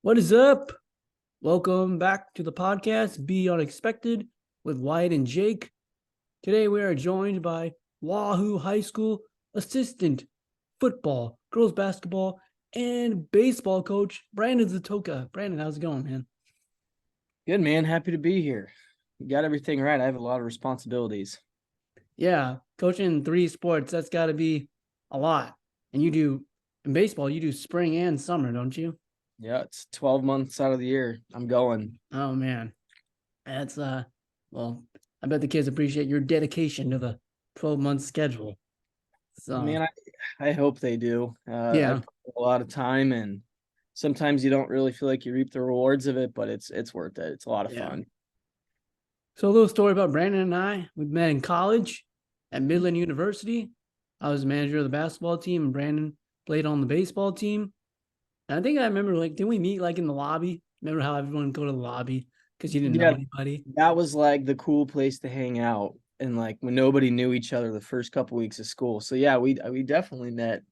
What is up? Welcome back to the podcast, Be Unexpected with Wyatt and Jake. Today we are joined by Wahoo High School assistant football, girls basketball, and baseball coach, Brandon Zectocka. Brandon, how's it going, man? Good, man. Happy to be here. You got everything right. I have a lot of responsibilities. Yeah, coaching three sports, that's got to be a lot. And you do, in baseball, you do spring and summer, don't you? Yeah, it's 12 months out of the year. I'm going. Oh, man. That's, well, I bet the kids appreciate your dedication to the 12-month schedule. So, Man, I hope they do. I yeah. put a lot of time, and sometimes you don't really feel like you reap the rewards of it, but it's worth it. It's a lot of Yeah. fun. So a little story about Brandon and I. We met in college at Midland University. I was the manager of the basketball team, and Brandon played on the baseball team. And I think I remember, like, didn't we meet like in the lobby? Remember how everyone would go to the lobby because you didn't know Yeah, anybody? that was like the cool place to hang out, and like when nobody knew each other the first couple weeks of school. So yeah, we definitely met.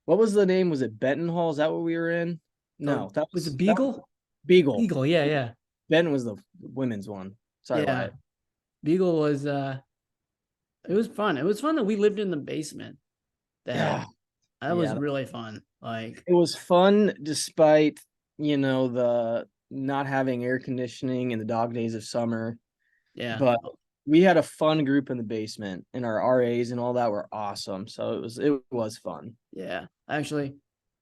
What was the name? Was it Benton Hall? Is that what we were in? Oh, No, that was it was Beagle? Beagle. Beagle, yeah, yeah. Benton was the women's one. Sorry, Yeah. Wyatt. Beagle was it was fun. It was fun that we lived in the basement. Yeah, That was yeah. really fun. Like, It was fun despite, the not having air conditioning and the dog days of summer. yeah. But we had a fun group in the basement, and our RAs and all that were awesome. So it was fun. Yeah. Actually,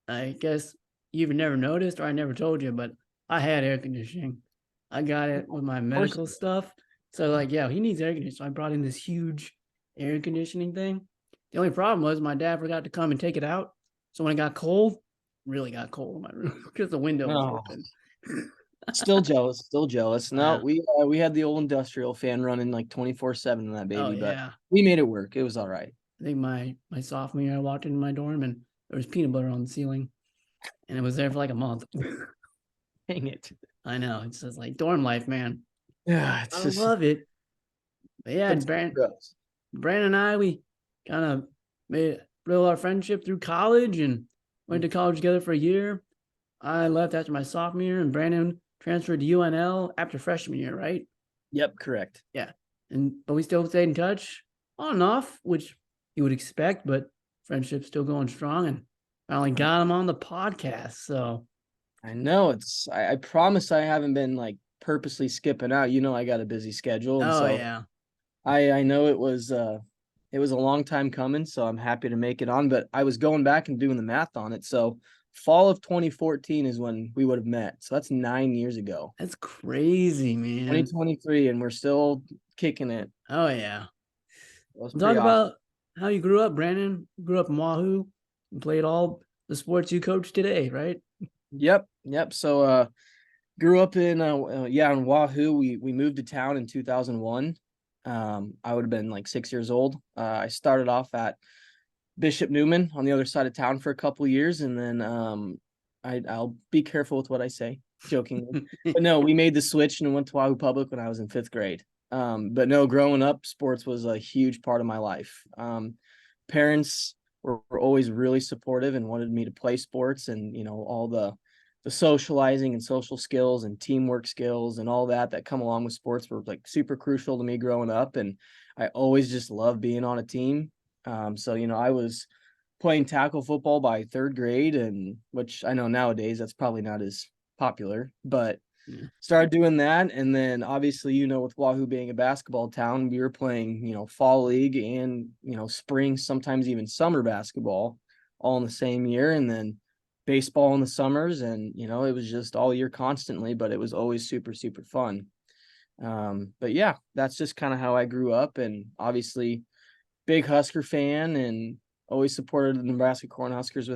I guess you've never noticed or I never told you, but I had air conditioning. I got it with my Of course. medical stuff. So like, yeah, he needs air conditioning. So I brought in this huge air conditioning thing. The only problem was my dad forgot to come and take it out. So when it got cold, really got cold in my room because the window was Oh, open. still jealous, still jealous. No, Yeah. we had the old industrial fan running like 24/7 in that Oh baby, but yeah. we made it work. It was all right. I think my sophomore year I walked into my dorm and there was peanut butter on the ceiling and it was there for like a month. Dang it. I know. It's just like dorm life, man. Yeah, I it's just love it. But yeah, that's gross. Brandon and I, we kind of made built our friendship through college and went to college together for a year. I left after my sophomore year, and Brandon transferred to UNL after freshman year, right? Yep, correct. Yeah, but we still stayed in touch on and off, which you would expect, but friendship's still going strong, and finally got him on the podcast. So I know I promise I haven't been like purposely skipping out. I got a busy schedule, and oh so yeah, I know it was a long time coming, so I'm happy to make it on. But I was going back and doing the math on it. So fall of 2014 is when we would have met. So that's 9 years ago. that's crazy, man. 2023, and we're still kicking it. Oh yeah. It was Talk pretty awesome. about how you grew up, Brandon. You grew up in Wahoo and played all the sports you coach today, right? Yep, yep. So grew up in Wahoo. We moved to town in 2001. I would have been like 6 years old. I started off at Bishop Newman on the other side of town for a couple of years, and then I'll be careful with what I say, jokingly. But no, we made the switch and went to Wahoo Public when I was in fifth grade. But no, growing up, sports was a huge part of my life. Parents were always really supportive and wanted me to play sports, and all the socializing and social skills and teamwork skills and all that come along with sports were like super crucial to me growing up. And I always just loved being on a team. So I was playing tackle football by third grade, and which I know nowadays that's probably not as popular, but Yeah. started doing that. And then obviously, with Wahoo being a basketball town, we were playing, fall league and, spring, sometimes even summer basketball all in the same year. And then baseball in the summers. And, it was just all year constantly, but it was always super, super fun. But yeah, that's just kind of how I grew up. And obviously, big Husker fan and always supported the Nebraska Cornhuskers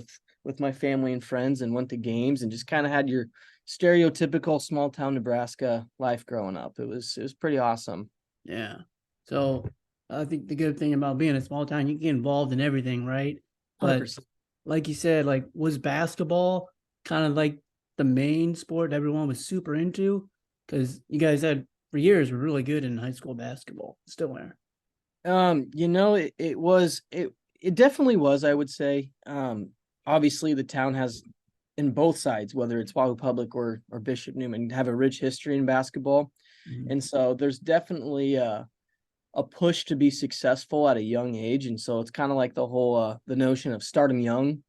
with my family and friends, and went to games and just kind of had your stereotypical small town Nebraska life growing up. It was pretty awesome. Yeah. So I think the good thing about being a small town, you get involved in everything, right? But 100%. like you said, like was basketball kind of like the main sport everyone was super into? Because you guys had for years were really good in high school basketball. Still are. It definitely was, I would say. Obviously the town has in both sides, whether it's Wahoo Public or Bishop Newman, have a rich history in basketball. Mhm. And so there's definitely a push to be successful at a young age. And so it's kind of like the whole the notion of start them young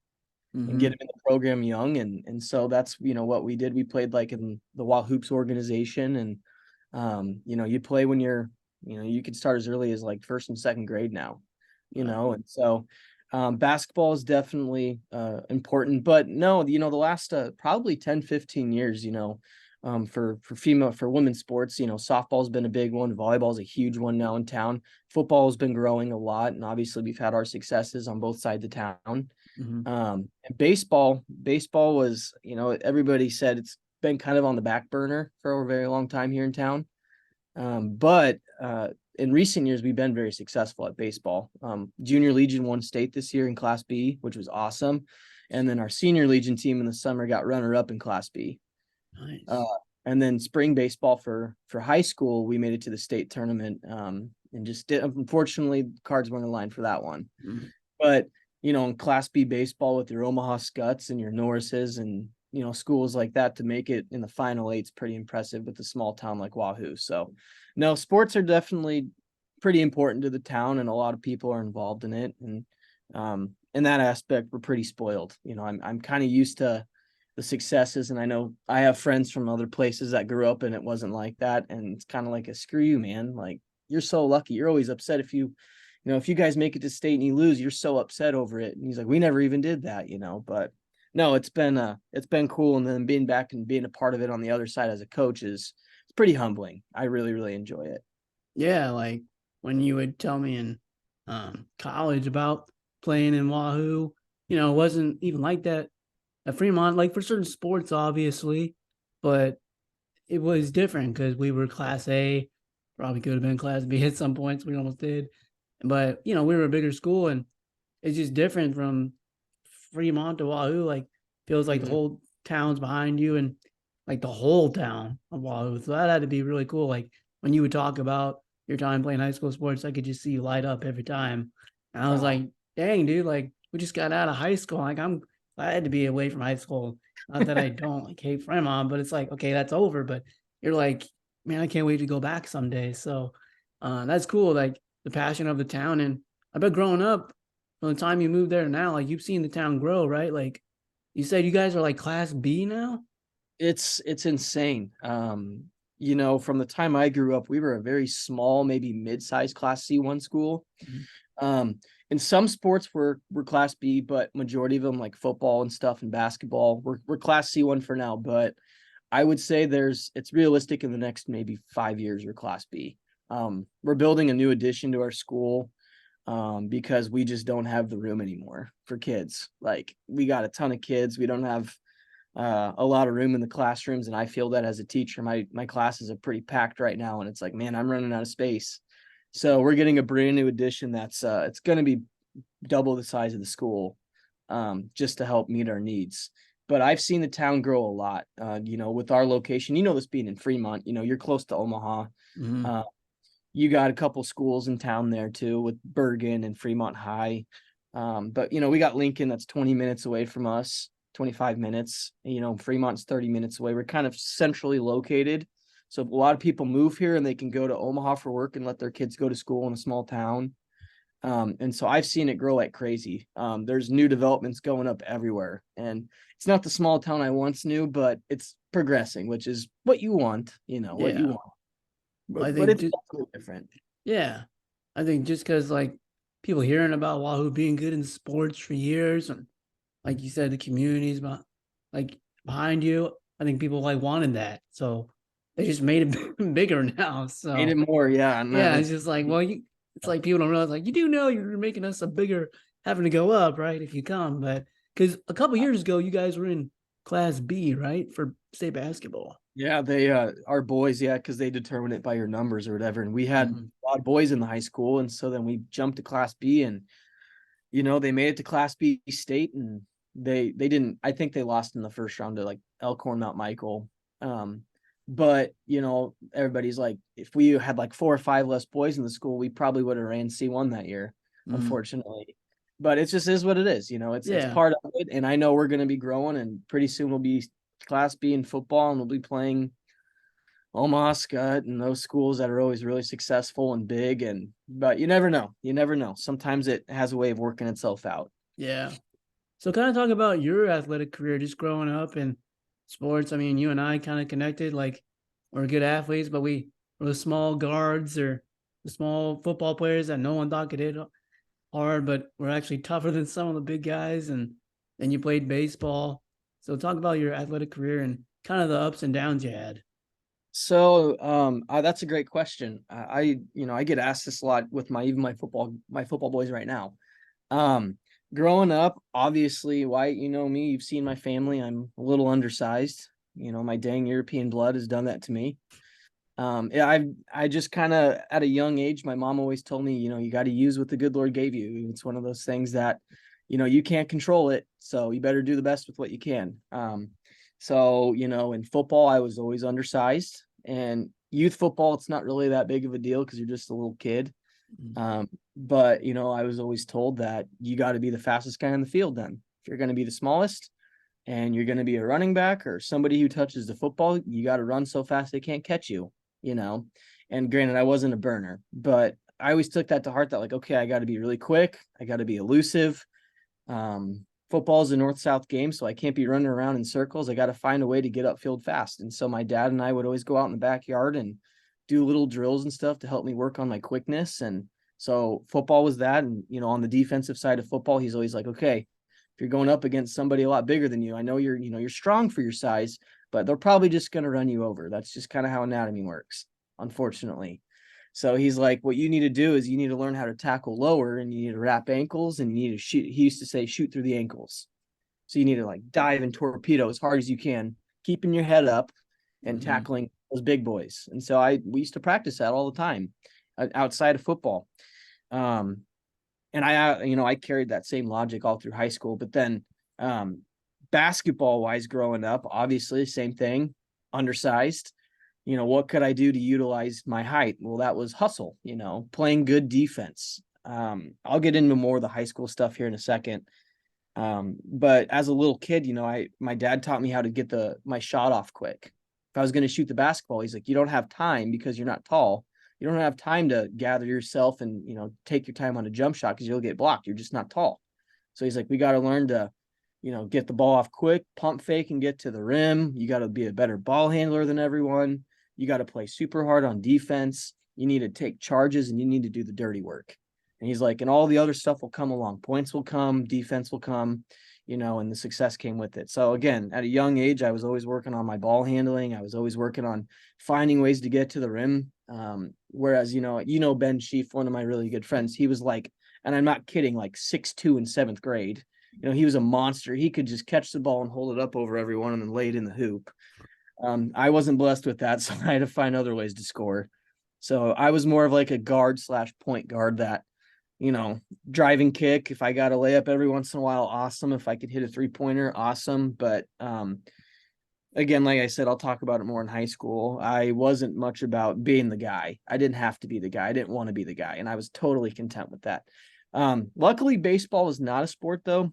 and get Mhm. them in the program young. And so that's, what we did. We played like in the Wahoops organization, and you play when you could start as early as like first and second grade now, and so basketball is definitely important. But no, the last probably 10-15 years, for women's sports, softball's been a big one, volleyball's a huge one now in town. Football's been growing a lot, and obviously we've had our successes on both sides of town. Mhm. And baseball was, everybody said it's been kind of on the back burner for a very long time here in town. But in recent years, we've been very successful at baseball. Junior Legion won state this year in Class B, which was awesome. And then our senior Legion team in the summer got runner-up in Class B. Nice. Uh, and then spring baseball for high school, we made it to the state tournament. And just unfortunately, cards weren't aligned for that one. Mhm. But in Class B baseball with your Omaha Scuts and your Norrises and schools like that, to make it in the final eight's pretty impressive with a small town like Wahoo. So, no, sports are definitely pretty important to the town, and a lot of people are involved in it. And in that aspect, we're pretty spoiled. I'm kind of used to the successes, and I know I have friends from other places that grew up and it wasn't like that, and it's kind of like a screw you, man. Like, you're so lucky. You're always upset if if you guys make it to state and you lose, you're so upset over it. And he's like, we never even did that, but no, it's been cool. And then being back and being a part of it on the other side as a coach it's pretty humbling. I really, really enjoy it. Yeah, like when you would tell me in college about playing in Wahoo, it wasn't even like that at Fremont, like for certain sports, obviously, but it was different because we were Class A, probably could have been Class B at some points. We almost did, but we were a bigger school, and it's just different from Fremont to Wahoo. Like feels like the Mhm. whole town's behind you, and like the whole town of Wahoo. So that had to be really cool. Like when you would talk about your time playing high school sports, I could just see you light up every time. And I was Oh, like, dang, dude, like we just got out of high school. Like I'm glad to be away from high school. Not that I don't like hate Fremont, but it's like, okay, that's over. But you're like, man, I can't wait to go back someday. So that's cool. Like the passion of the town. And I bet growing up, from the time you moved there to now, like you've seen the town grow, right? Like you said, you guys are like Class B now. it's insane. From the time I grew up, we were a very small, maybe mid-sized Class C1 school. Mhm. In some sports we're Class B, but majority of them, like football and stuff and basketball, we're Class C1 for now. But I would say it's realistic in the next maybe 5 years we're Class B. We're building a new addition to our school because we just don't have the room anymore for kids. Like, we got a ton of kids. We don't have a lot of room in the classrooms, and I feel that as a teacher. My classes are pretty packed right now, and it's like, man, I'm running out of space. So we're getting a brand new addition that's it's going to be double the size of the school, just to help meet our needs. But I've seen the town grow a lot. With our location, this being in Fremont, you're close to Omaha. Mhm. Uh, you got a couple schools in town there too, with Bergen and Fremont High. But we got Lincoln that's 20 minutes away from us, 25 minutes. Fremont's 30 minutes away. We're kind of centrally located. So a lot of people move here and they can go to Omaha for work and let their kids go to school in a small town. And so I've seen it grow like crazy. There's new developments going up everywhere. And it's not the small town I once knew, but it's progressing, which is what you want, what you Yeah. want. Well, I But think it's definitely different. yeah, I think just because like people hearing about Wahoo being good in sports for years, and like you said, the communities like behind you, I think people like wanted that, so they just made it bigger now. Made it So more, yeah. And yeah, it's it's just like, well, it's like people don't realize, like, you do know you're making us a bigger, having to go up, right? If you come, but because a couple years ago, you guys were in Class B, right, for state basketball. yeah, they our boys, yeah, because they determine it by your numbers or whatever. And we had Mhm. a lot of boys in the high school, and so then we jumped to Class B, and they made it to Class B state, and they didn't. I think they lost in the first round to like Elkhorn Mount Michael. But everybody's like, if we had like 4 or 5 less boys in the school, we probably would have ran C1 that year, Mhm. unfortunately. but it just is what it is. It's Yeah. part of it. And I know we're going to be growing, and pretty soon we'll be Class B in football, and we'll be playing Omaha, Scott, and those schools that are always really successful and big. But you never know. You never know. Sometimes it has a way of working itself out. Yeah. So kind of talk about your athletic career, just growing up in sports. I mean, you and I kind of connected, like we're good athletes, but we were the small guards or the small football players that no one thought could hit hard, but we're actually tougher than some of the big guys. And then you played baseball. So talk about your athletic career and kind of the ups and downs you had. So that's a great question. I get asked this a lot with even my football boys right now. Um, Growing up, obviously, Wyatt, you know me, you've seen my family. I'm a little undersized. My dang European blood has done that to me. Yeah, I just kind of at a young age, my mom always told me, you got to use what the good Lord gave you. It's one of those things that, you can't control it, so you better do the best with what you can. So in football, I was always undersized, and youth football, it's not really that big of a deal because you're just a little kid. But I was always told that you got to be the fastest guy on the field. Then, if you're going to be the smallest, and you're going to be a running back or somebody who touches the football, you got to run so fast they can't catch you. And granted, I wasn't a burner, but I always took that to heart that, like, okay, I got to be really quick. I got to be elusive. Football is a north-south game, so I can't be running around in circles. I got to find a way to get upfield fast. And so my dad and I would always go out in the backyard and do little drills and stuff to help me work on my quickness. And so football was that. And, on the defensive side of football, he's always like, okay, if you're going up against somebody a lot bigger than you, I know you're strong for your size, but they're probably just going to run you over. That's just kind of how anatomy works, unfortunately. So he's like, what you need to do is you need to learn how to tackle lower, and you need to wrap ankles, and you need to shoot. He used to say, shoot through the ankles. So you need to like dive and torpedo as hard as you can, keeping your head up and tackling those big boys. And so we used to practice that all the time outside of football. And I carried that same logic all through high school, but then basketball wise, growing up, obviously same thing, undersized. What could I do to utilize my height? Well, that was hustle, playing good defense. I'll get into more of the high school stuff here in a second. But as a little kid, my dad taught me how to get my shot off quick. If I was going to shoot the basketball, he's like, you don't have time because you're not tall. You don't have time to gather yourself and, take your time on a jump shot because you'll get blocked. You're just not tall. So he's like, we got to learn to, get the ball off quick, pump fake and get to the rim. You got to be a better ball handler than everyone. You got to play super hard on defense. You need to take charges and you need to do the dirty work. And he's like, and all the other stuff will come along. Points will come, defense will come, and the success came with it. So again, at a young age, I was always working on my ball handling. I was always working on finding ways to get to the rim. Whereas, Ben Sheaf, one of my really good friends, he was like, and I'm not kidding, like 6'2" in 7th grade. He was a monster. He could just catch the ball and hold it up over everyone and then lay it in the hoop. I wasn't blessed with that, so I had to find other ways to score. So I was more of like a guard / point guard that, driving kick. If I got a layup every once in a while, awesome. If I could hit a 3-pointer, awesome. But again, like I said, I'll talk about it more in high school. I wasn't much about being the guy. I didn't have to be the guy. I didn't want to be the guy. And I was totally content with that. Luckily, baseball is not a sport, though.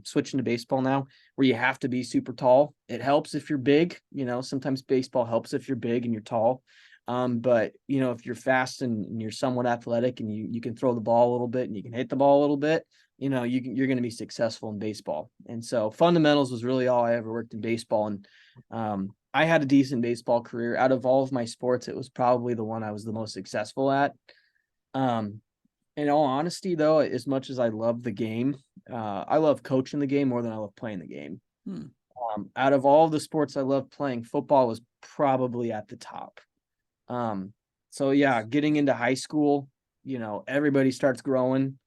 Switching to baseball now, where you have to be super tall. It helps if you're big. Sometimes baseball helps if you're big and you're tall. But if you're fast and you're somewhat athletic and you can throw the ball a little bit and you can hit the ball a little bit, you're going to be successful in baseball. And so fundamentals was really all I ever worked in baseball. And I had a decent baseball career. Out of all of my sports, it was probably the one I was the most successful at. In all honesty, though, as much as I love the game, I love coaching the game more than I love playing the game. Out of all of the sports I love playing, football was probably at the top. So yeah, getting into high school, everybody starts growing,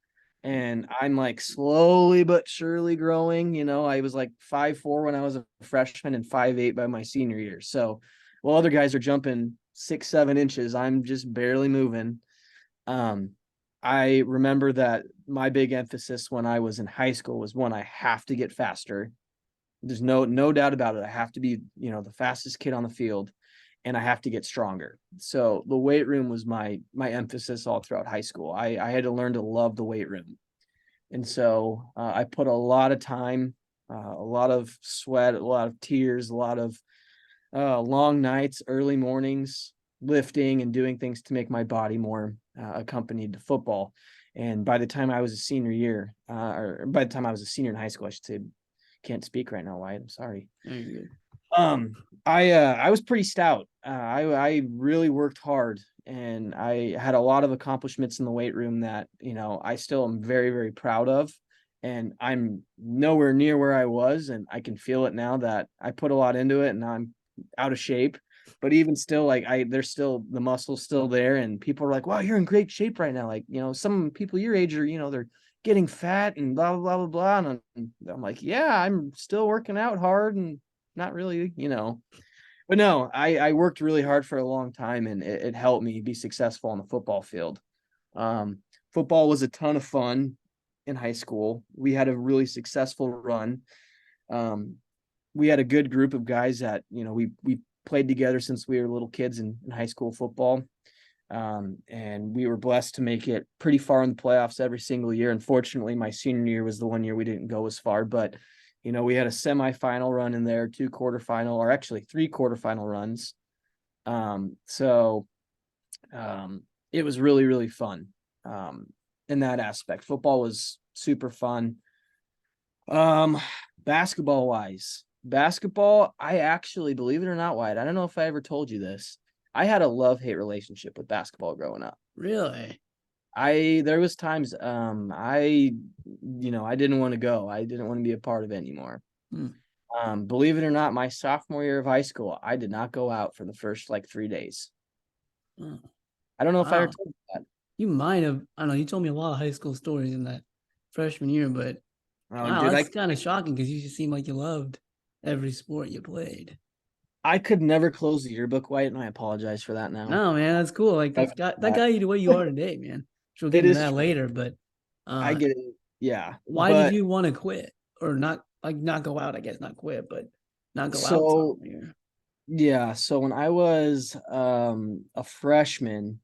and I'm like slowly but surely growing. I was like 5'4" when I was a freshman and 5'8" by my senior year. So while other guys are jumping 6-7 inches, I'm just barely moving. I remember that my big emphasis when I was in high school was, one, I have to get faster. There's no doubt about it. I have to be, the fastest kid on the field, and I have to get stronger. So the weight room was my emphasis all throughout high school. I had to learn to love the weight room. And so I put a lot of time, a lot of sweat, a lot of tears, a lot of long nights, early mornings, lifting and doing things to make my body more accompanied to football. And by the time I was a senior year, or by the time I was a senior in high school, I should say, can't speak right now, Wyatt. I'm sorry. I was pretty stout. I really worked hard, and I had a lot of accomplishments in the weight room that, I still am very, very proud of. And I'm nowhere near where I was, and I can feel it now that I put a lot into it, and now I'm out of shape. But even still, like there's still the muscle's still there, and people are like, "Wow, you're in great shape right now." Like, some people your age are, they're getting fat and blah blah blah blah blah. And I'm like, yeah, I'm still working out hard and not really, But no, I worked really hard for a long time, and it helped me be successful on the football field. Football was a ton of fun in high school. We had a really successful run. We had a good group of guys that, we played together since we were little kids in high school football. And we were blessed to make it pretty far in the playoffs every single year. Unfortunately, my senior year was the one year we didn't go as far, but we had a semifinal run in there, 3 quarterfinal runs. So it was really, really fun. In that aspect, football was super fun. Basketball, I actually, believe it or not, Wyatt, I don't know if I ever told you this. I had a love-hate relationship with basketball growing up. Really? There was times I didn't want to go. I didn't want to be a part of it anymore. Believe it or not, my sophomore year of high school, I did not go out for the first 3 days. I don't know if I ever told you that. You might have. I don't know. You told me a lot of high school stories in that freshman year, but wow, dude, that's kind of shocking because you just seemed like you loved every sport you played. I could never close the yearbook, Wyatt, and I apologize for that now. No, man, that's cool. Like that got you the way you are today, man. She'll get into that later, but I get it. Yeah. Why did you want to quit or not go out? I guess not quit, but not go out sophomore year. Yeah. So when I was a freshman,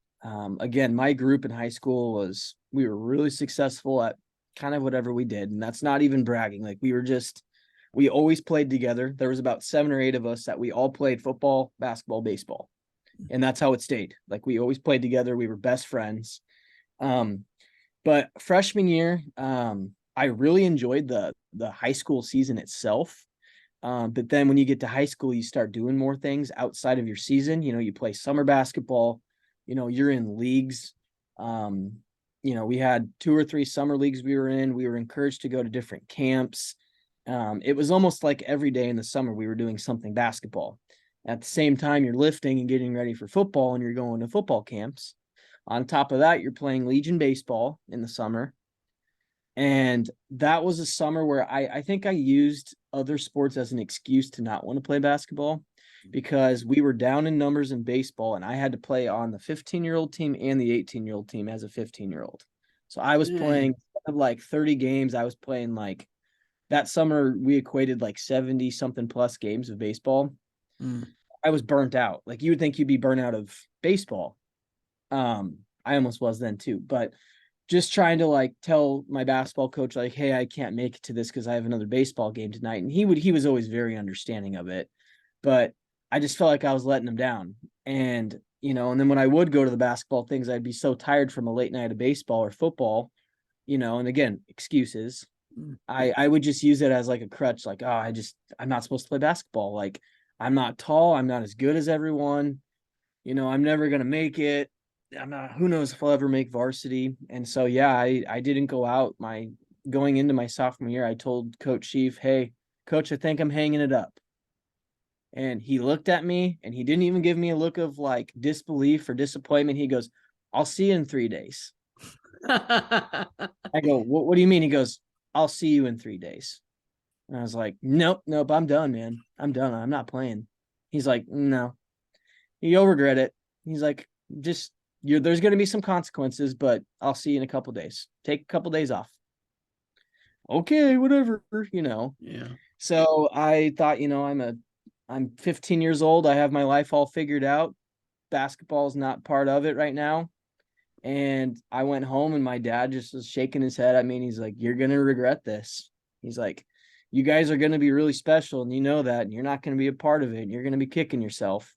again, my group in high school we were really successful at kind of whatever we did, and that's not even bragging. Like we always played together. There was about 7 or 8 of us that we all played football, basketball, baseball, and that's how it stayed. Like we always played together. We were best friends. But freshman year, I really enjoyed the high school season itself. But then when you get to high school, you start doing more things outside of your season. You play summer basketball, you're in leagues. We had 2 or 3 summer leagues we were in. We were encouraged to go to different camps. It was almost like every day in the summer we were doing something basketball. At the same time, you're lifting and getting ready for football, and you're going to football camps. On top of that, you're playing Legion baseball in the summer. And that was a summer where I think I used other sports as an excuse to not want to play basketball, because we were down in numbers in baseball, and I had to play on the 15-year-old team and the 18-year-old team as a 15-year-old. So I was playing 30 games. I was playing that summer we equated 70 something plus games of baseball. I was burnt out. Like you would think you'd be burnt out of baseball. I almost was then too, but just trying to tell my basketball coach, hey, I can't make it to this because I have another baseball game tonight. And he was always very understanding of it, but I just felt like I was letting him down. And, and then when I would go to the basketball things, I'd be so tired from a late night of baseball or football, and again, excuses. I would just use it as a crutch. I'm not supposed to play basketball. I'm not tall. I'm not as good as everyone. I'm never going to make it. Who knows if I'll ever make varsity. And so, yeah, I didn't go out. Going into my sophomore year, I told Coach Chief, hey, Coach, I think I'm hanging it up. And he looked at me, and he didn't even give me a look of disbelief or disappointment. He goes, I'll see you in 3 days. I go, what do you mean? He goes, I'll see you in 3 days. And I was like, nope, I'm done, man. I'm done. I'm not playing. He's like, no, you'll regret it. He's like, there's going to be some consequences, but I'll see you in a couple days. Take a couple days off. Okay, whatever, Yeah. So I thought, I'm 15 years old. I have my life all figured out. Basketball is not part of it right now. And I went home and my dad just was shaking his head at me and he's like, "You're going to regret this." He's like, "You guys are going to be really special and you know that, and you're not going to be a part of it. And you're going to be kicking yourself."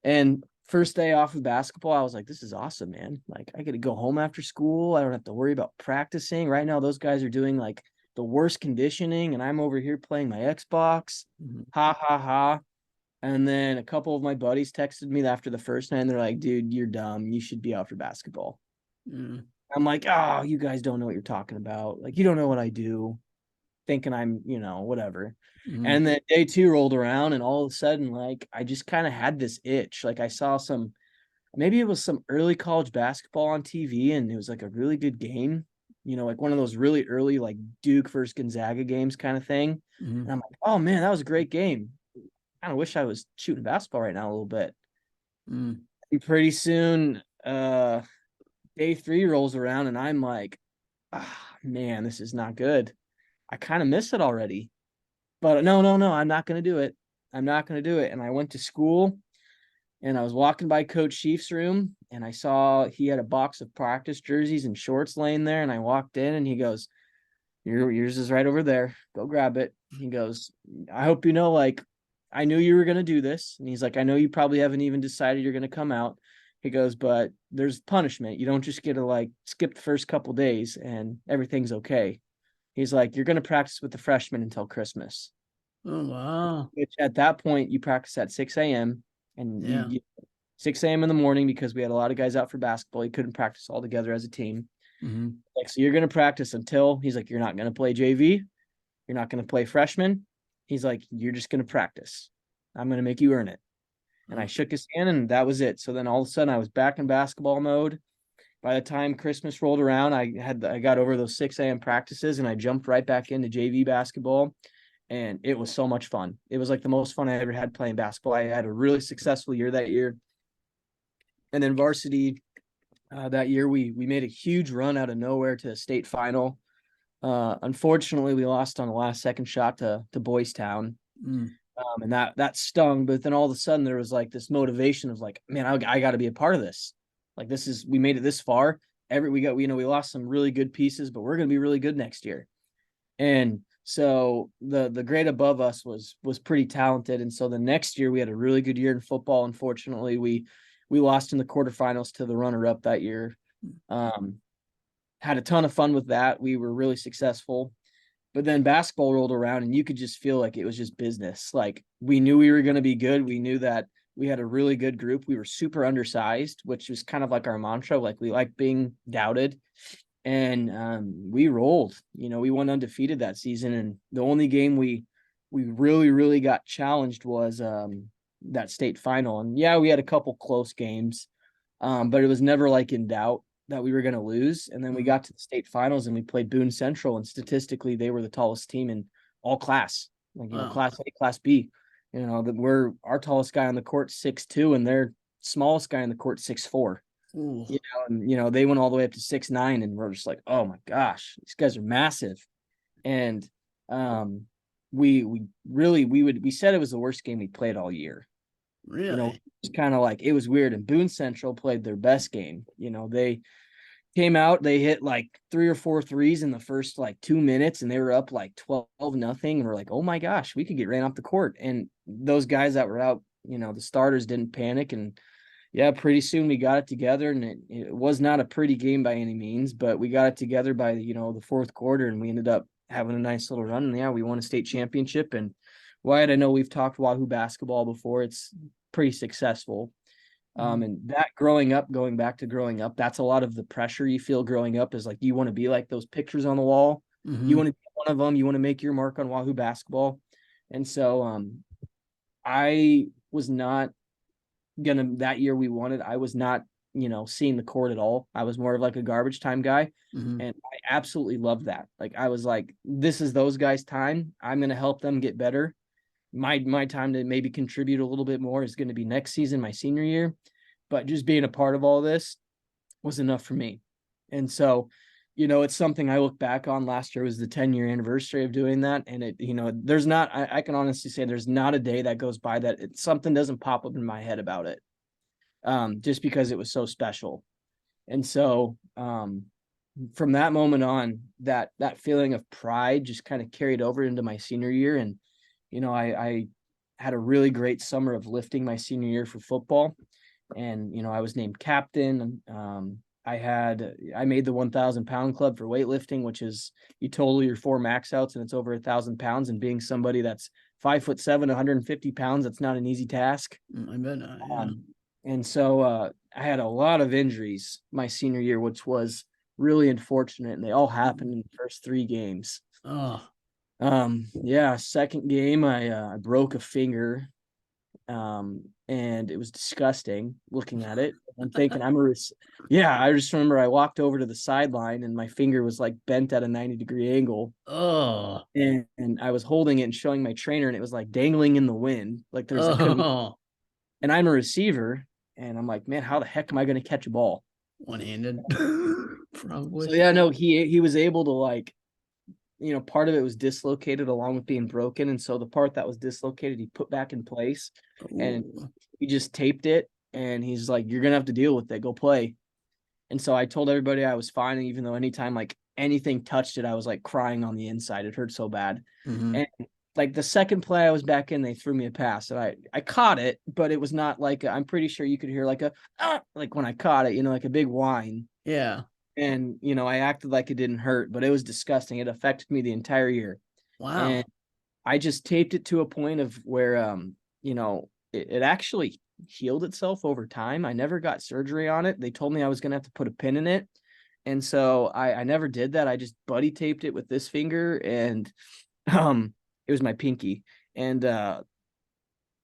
And first day off of basketball, I was like, "This is awesome, man. Like, I get to go home after school. I don't have to worry about practicing." Right now, those guys are doing like the worst conditioning, and I'm over here playing my Xbox. Mhm. Ha ha ha. And then a couple of my buddies texted me after the first night, and they're like, "Dude, you're dumb. You should be out for basketball." Mm. I'm like, "Oh, you guys don't know what you're talking about. Like, you don't know what I do," thinking I'm, whatever. Mm. And then day two rolled around, and all of a sudden, like, I just kind of had this itch. Like, I saw maybe it was some early college basketball on TV, and it was like a really good game, like one of those really early, like Duke versus Gonzaga games kind of thing. Mm. And I'm like, "Oh man, that was a great game. Kind of wish I was shooting basketball right now a little bit." Mm. And pretty soon, day three rolls around, and I'm like, "Ah, man, this is not good. I kind of miss it already." But no, no, no, I'm not going to do it. I'm not going to do it. And I went to school and I was walking by Coach Sheaf's room and I saw he had a box of practice jerseys and shorts laying there. And I walked in and he goes, yours is right over there. Go grab it." He goes, "I hope you know, like, I knew you were going to do this." And he's like, "I know you probably haven't even decided you're going to come out." He goes, "But there's punishment. You don't just get to like skip the first couple days and everything's okay." He's like, "You're going to practice with the freshmen until Christmas," Oh, wow. which at that point you practice at 6 a.m. and Yeah. 6 a.m. in the morning because we had a lot of guys out for basketball. You couldn't practice all together as a team. Mm-hmm. Like, so you're going to practice until he's like, "You're not going to play JV. You're not going to play freshman." He's like, "You're just going to practice. I'm going to make you earn it." And I shook his hand and that was it. So then all of a sudden I was back in basketball mode. By the time Christmas rolled around, I got over those 6 a.m. practices and I jumped right back into JV basketball. And it was so much fun. It was like the most fun I ever had playing basketball. I had a really successful year that year. And then varsity, that year, we made a huge run out of nowhere to a state final. Unfortunately, we lost on the last second shot to Boys Town. Mm. And that stung. But then all of a sudden there was like this motivation of like, man, I got to be a part of this. Like, we made it this far. We lost some really good pieces, but we're going to be really good next year. And so the grade above us was pretty talented. And so the next year we had a really good year in football. Unfortunately, we lost in the quarterfinals to the runner up that year. Had a ton of fun with that. We were really successful. But then basketball rolled around and you could just feel like it was just business. Like, we knew we were going to be good. We knew that we had a really good group. We were super undersized, which was kind of like our mantra. Like, we like being doubted. And we rolled. We went undefeated that season. And the only game we really, really got challenged was that state final. And yeah, we had a couple close games, but it was never like in doubt that we were going to lose. And then we got to the state finals and we played Boone Central, and statistically they were the tallest team in all class, like, Wow. class A, class B. That our tallest guy on the court 6'2", and their smallest guy on the court 6'4". Ooh. And they went all the way up to 6'9", and we're just like, "Oh my gosh, these guys are massive." And we really we said it was the worst game we played all year. Really? It's kind of like, it was weird. And Boone Central played their best game. They came out, they hit like 3 or 4 threes in the first like 2 minutes, and they were up like 12-0. And we're like, "Oh my gosh, we could get ran off the court." And those guys that were out, the starters didn't panic. And yeah, pretty soon we got it together, and it was not a pretty game by any means, but we got it together by the fourth quarter, and we ended up having a nice little run. And yeah, we won a state championship. And Wyatt, I know we've talked Wahoo basketball before. It's pretty successful. And that going back to growing up, that's a lot of the pressure you feel growing up, is like, you want to be like those pictures on the wall. You want to be one of them. You want to make your mark on Wahoo basketball. And so I was not that year we won it. I was not, seeing the court at all. I was more of like a garbage time guy. Mm-hmm. And I absolutely loved that. Like, I was like, this is those guys' time. I'm going to help them get better. My time to maybe contribute a little bit more is going to be next season, my senior year. But just being a part of all this was enough for me. And so, it's something I look back on. Last year was the 10-year anniversary of doing that. And there's not, I can honestly say there's not a day that goes by that something doesn't pop up in my head about it. Just because it was so special. And so from that moment on, that feeling of pride just kind of carried over into my senior year. And, I had a really great summer of lifting my senior year for football. And, I was named captain. I made the 1,000-pound club for weightlifting, which is you total your 4 max outs and it's over 1,000 pounds. And being somebody that's 5'7", 150 pounds, that's not an easy task. I bet not. Yeah. And so I had a lot of injuries my senior year, which was really unfortunate. And they all happened in the first 3 games. Oh, Second game, I broke a finger. And it was disgusting looking at it. I'm thinking I just remember I walked over to the sideline and my finger was like bent at a 90-degree angle. oh, And I was holding it and showing my trainer, and it was like dangling in the wind. Like I couldn't, oh. and I'm a receiver, and I'm like, man, how the heck am I going to catch a ball? One-handed, probably. So yeah, no, he was able to, like, part of it was dislocated along with being broken. And so the part that was dislocated, he put back in place. And he just taped it. And he's like, you're going to have to deal with it. Go play. And so I told everybody I was fine. Even though anytime like anything touched it, I was like crying on the inside. It hurt so bad. Mm-hmm. And like the second play I was back in, they threw me a pass. And I caught it, but it was not like I'm pretty sure you could hear like like when I caught it, like a big whine. Yeah. And, I acted like it didn't hurt, but it was disgusting. It affected me the entire year. Wow. And I just taped it to a point of where, it actually healed itself over time. I never got surgery on it. They told me I was going to have to put a pin in it. And so I never did that. I just buddy taped it with this finger, and it was my pinky. And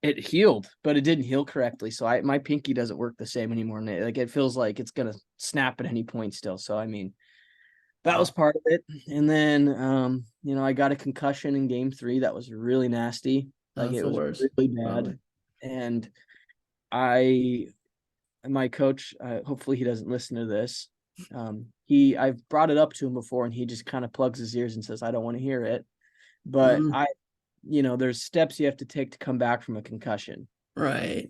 it healed, but it didn't heal correctly. So my pinky doesn't work the same anymore. And it feels like it's going to snap at any point still. So, I mean, that was part of it. And then, I got a concussion in game 3. That was really nasty. Like it was really bad. Probably. And my coach, hopefully he doesn't listen to this. I've brought it up to him before, and he just kind of plugs his ears and says, I don't want to hear it. But there's steps you have to take to come back from a concussion. Right.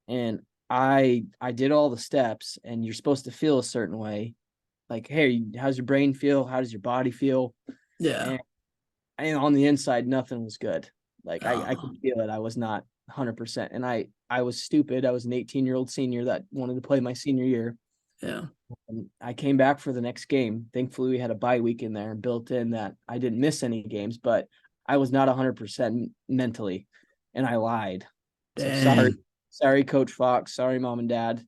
And I did all the steps, and you're supposed to feel a certain way. Like, hey, how's your brain feel? How does your body feel? Yeah. And on the inside, nothing was good. Like I could feel it. I was not 100%. And I was stupid. I was an 18-year-old senior that wanted to play my senior year. Yeah. And I came back for the next game. Thankfully, we had a bye week in there built in that I didn't miss any games, but I was not 100% mentally, and I lied. So sorry, Coach Fox. Sorry, Mom and Dad.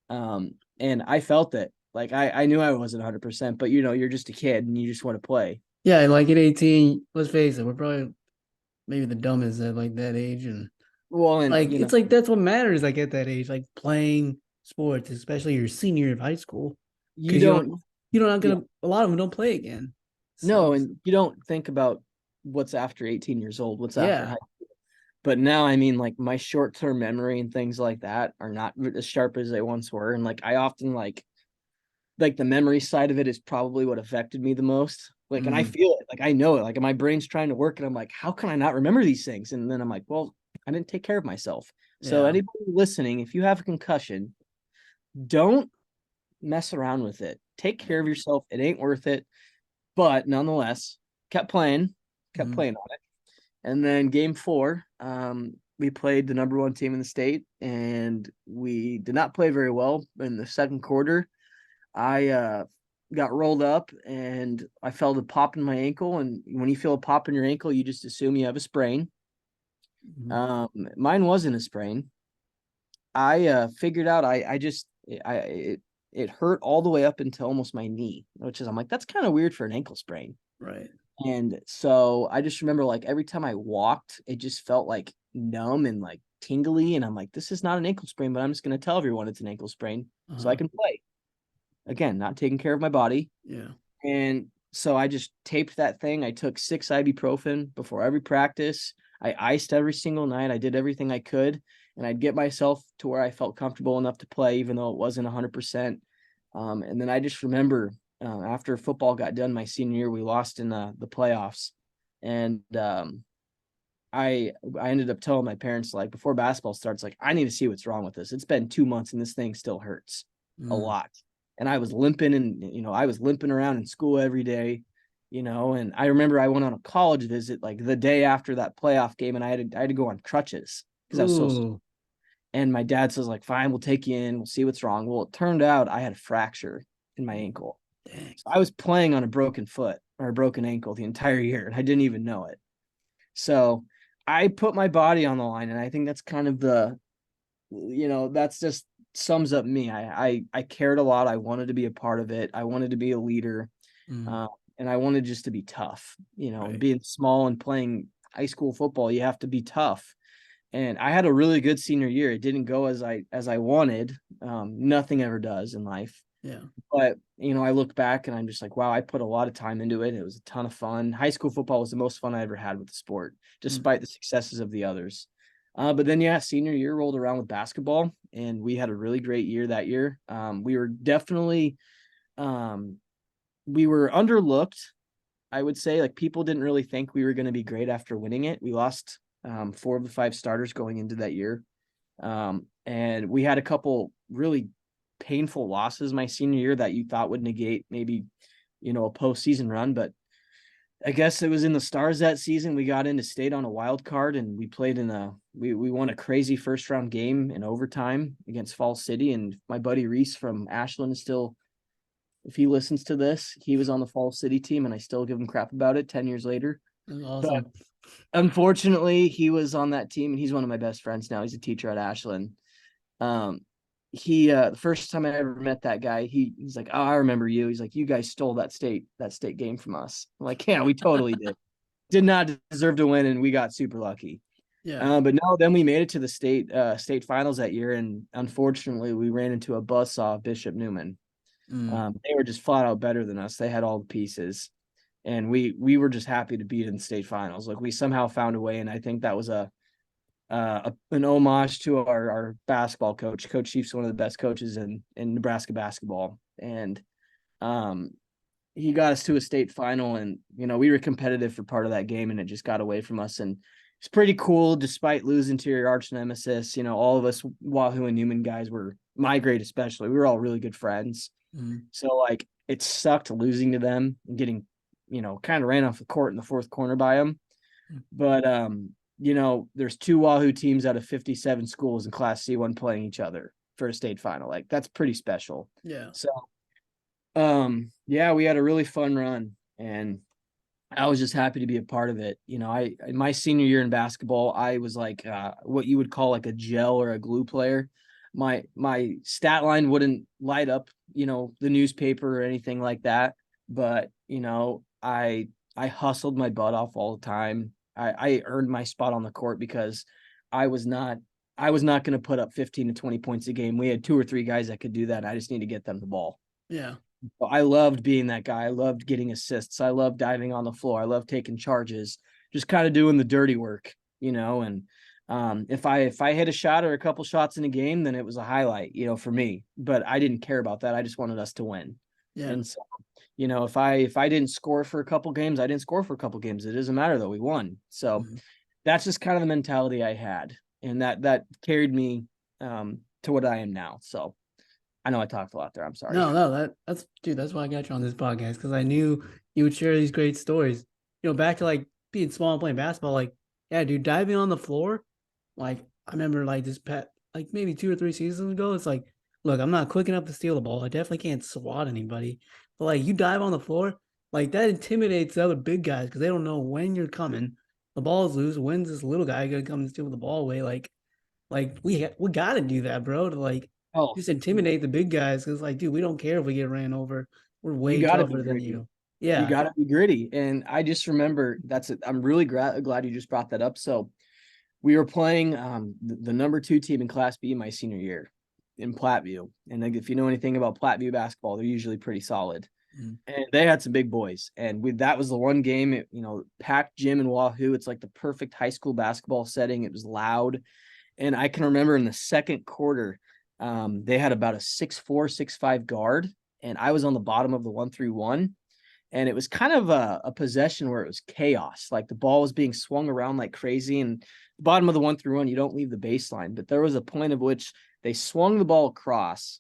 And I felt it. Like I knew I wasn't 100%, but you're just a kid and you just want to play. Yeah, like at 18, let's face it, we're probably maybe the dumbest at like that age, and it's like that's what matters. Like at that age, like playing sports, especially your senior year of high school. You're not gonna. A lot of them don't play again. No, and you don't think about what's after 18 years old, what's after high school. But now, I mean, like my short-term memory and things like that are not as sharp as they once were. And like I often like the memory side of it is probably what affected me the most. Like, and I feel it, like I know it, like my brain's trying to work, and I'm like, how can I not remember these things? And then I'm like, well, I didn't take care of myself. So anybody listening, if you have a concussion, don't mess around with it. Take care of yourself. It ain't worth it. But nonetheless, kept playing on it. And then game 4, we played the number 1 team in the state, and we did not play very well in the second quarter. I got rolled up, and I felt a pop in my ankle. And when you feel a pop in your ankle, you just assume you have a sprain. Mine wasn't a sprain. I figured out it hurt all the way up until almost my knee, which is, I'm like, that's kind of weird for an ankle sprain. Right. And so I just remember, like, every time I walked, it just felt like numb and like tingly. And I'm like, this is not an ankle sprain, but I'm just going to tell everyone it's an ankle sprain so I can play. Again, not taking care of my body. Yeah. And so I just taped that thing. I took 6 ibuprofen before every practice. I iced every single night. I did everything I could, and I'd get myself to where I felt comfortable enough to play, even though it wasn't 100%. And then I just remember after football got done my senior year, we lost in the playoffs. And I ended up telling my parents, like, before basketball starts, like, I need to see what's wrong with this. It's been 2 months and this thing still hurts a lot. and I was limping, and I was limping around in school every day, and I remember I went on a college visit like the day after that playoff game, and I had to go on crutches because I was so sick. Ooh, And my dad says, like, fine, we'll take you in, we'll see what's wrong. Well, it turned out I had a fracture in my ankle. dang. So I was playing on a broken foot or a broken ankle the entire year, and I didn't even know it. So I put my body on the line, and I think that's kind of that's just sums up me. I cared a lot. I wanted to be a part of it. I wanted to be a leader, Mm, and I wanted just to be tough. right. Being small and playing high school football, you have to be tough. And I had a really good senior year. It didn't go as I wanted. Nothing ever does in life. Yeah. But I look back and I'm just like, wow, I put a lot of time into it. It was a ton of fun. High school football was the most fun I ever had with the sport, Mm, despite the successes of the others. But then, yeah, senior year rolled around with basketball, and we had a really great year that year. We were definitely we were underlooked, I would say. Like, people didn't really think we were going to be great after winning it. We lost 4 of the 5 starters going into that year. And we had a couple really painful losses my senior year that you thought would negate maybe, a postseason run. But I guess it was in the stars that season. We got into state on a wild card, and we played we won a crazy first round game in overtime against Falls City. And my buddy Reese from Ashland is still, if he listens to this, he was on the Falls City team, and I still give him crap about it 10 years later. that's But awesome. unfortunately, he was on that team, and he's one of my best friends now. He's a teacher at Ashland. Um, the first time I ever met that guy, he's like, oh, I remember you. He's like, you guys stole that state game from us. I'm like, yeah, we totally did. Did not deserve to win, and we got super lucky. Yeah. But no, then we made it to the state finals that year, and unfortunately, we ran into a buzzsaw of Bishop Newman. Mm, They were just flat out better than us. They had all the pieces, and we were just happy to beat in the state finals. Like, we somehow found a way, and I think that was an homage to our basketball coach. Coach Chief's one of the best coaches in Nebraska basketball, and um, he got us to a state final, and we were competitive for part of that game, and it just got away from us. And it's pretty cool, despite losing to your arch nemesis. All of us Wahoo and Newman guys were, my grade especially, we were all really good friends. mm, So, like, it sucked losing to them and getting, kind of ran off the court in the fourth quarter by them. mm. But there's 2 Wahoo teams out of 57 schools in Class C1 playing each other for a state final. Like, that's pretty special. Yeah. So, yeah, we had a really fun run, and I was just happy to be a part of it. In my senior year in basketball, I was like what you would call like a gel or a glue player. My stat line wouldn't light up, the newspaper or anything like that, but I hustled my butt off all the time. I earned my spot on the court because I was not going to put up 15 to 20 points a game. We had 2 or 3 guys that could do that. I just need to get them the ball. Yeah. I loved being that guy. I loved getting assists. I loved diving on the floor. I loved taking charges, just kind of doing the dirty work, and if I hit a shot or a couple shots in a game, then it was a highlight, for me. But I didn't care about that. I just wanted us to win. Yeah. And so, if I didn't score for a couple games, I didn't score for a couple games. It doesn't matter though. We won. So Mm. that's just kind of the mentality I had, and that carried me to what I am now. So I know I talked a lot there. I'm sorry. No, that's dude, that's why I got you on this podcast, because I knew you would share these great stories. Back to like being small and playing basketball, like, yeah, dude, diving on the floor. Like, I remember like this pet like maybe 2 or 3 seasons ago. It's like, look, I'm not quick enough to steal the ball. I definitely can't swat anybody. But like, you dive on the floor, like that intimidates the other big guys because they don't know when you're coming. The ball is loose. When's this little guy gonna come and steal the ball away? Like we gotta do that, bro, to like Oh, just intimidate the big guys. Because like, dude, we don't care if we get ran over. We're you way got to be tougher than gritty. you. You Yeah. got to be gritty. And I just remember I'm really glad you just brought that up. So we were playing the number 2 team in Class B my senior year in Platteview. And like, if you know anything about Platteview basketball, they're usually pretty solid. Mm. And they had some big boys. And that was the one game, packed gym in Wahoo. It's like the perfect high school basketball setting. It was loud. And I can remember in the second quarter, they had about a 6'4", 6'5" guard, and I was on the bottom of the 1-3-1. And it was kind of a possession where it was chaos. Like, the ball was being swung around like crazy. And the bottom of the 1-3-1, you don't leave the baseline. But there was a point of which they swung the ball across,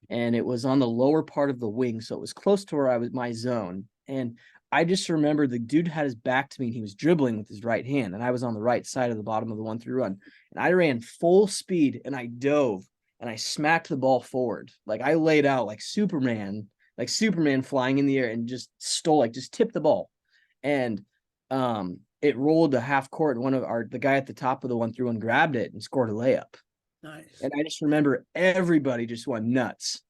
and it was on the lower part of the wing, so it was close to where I was my zone. And I just remember the dude had his back to me and he was dribbling with his right hand, and I was on the right side of the bottom of the 1-3 run. And I ran full speed and I dove and I smacked the ball forward. Like I laid out like Superman flying in the air and just just tipped the ball. And it rolled to half court, and the guy at the top of the 1-3 one grabbed it and scored a layup. Nice. And I just remember everybody just went nuts.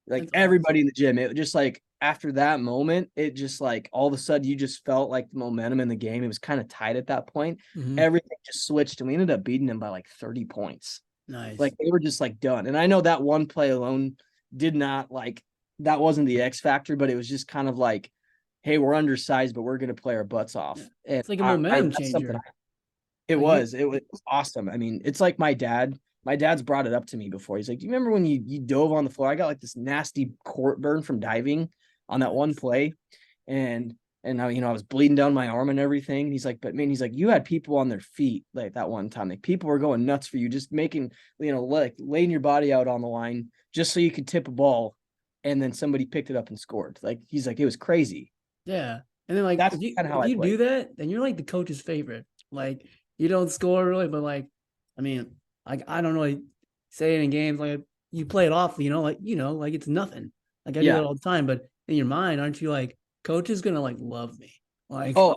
Like That's everybody awesome. in the gym. It just like after that moment, it just like all of a sudden you just felt like the momentum in the game. It was kind of tight at that point. Mhm. Everything just switched, and we ended up beating them by like 30 points. Nice. Like they were just like done. And I know that one play alone did not like that wasn't the X factor, but it was just kind of like, hey, we're undersized, but we're gonna play our butts off. Yeah. And It's like a momentum that's something changer. it Like you, was. It was awesome. I mean, it's like my dad. My dad's brought it up to me before. He's like, "Do you remember when you dove on the floor? I got like this nasty court burn from diving on that one play, and I, I was bleeding down my arm and everything." He's like, "But man," he's like, "you had people on their feet like that one time. Like people were going nuts for you, just making like laying your body out on the line just so you could tip a ball, and then somebody picked it up and scored. Like he's like, it was crazy. yeah. And then like That's kind of how if I you do played. that, then you're like the coach's favorite. Like you don't score really, but like, I mean, like I don't really say it in games. Like you play it off, like it's nothing. Like I do that Yeah. all the time. But in your mind, aren't you like, coach is gonna like love me? Like, Oh,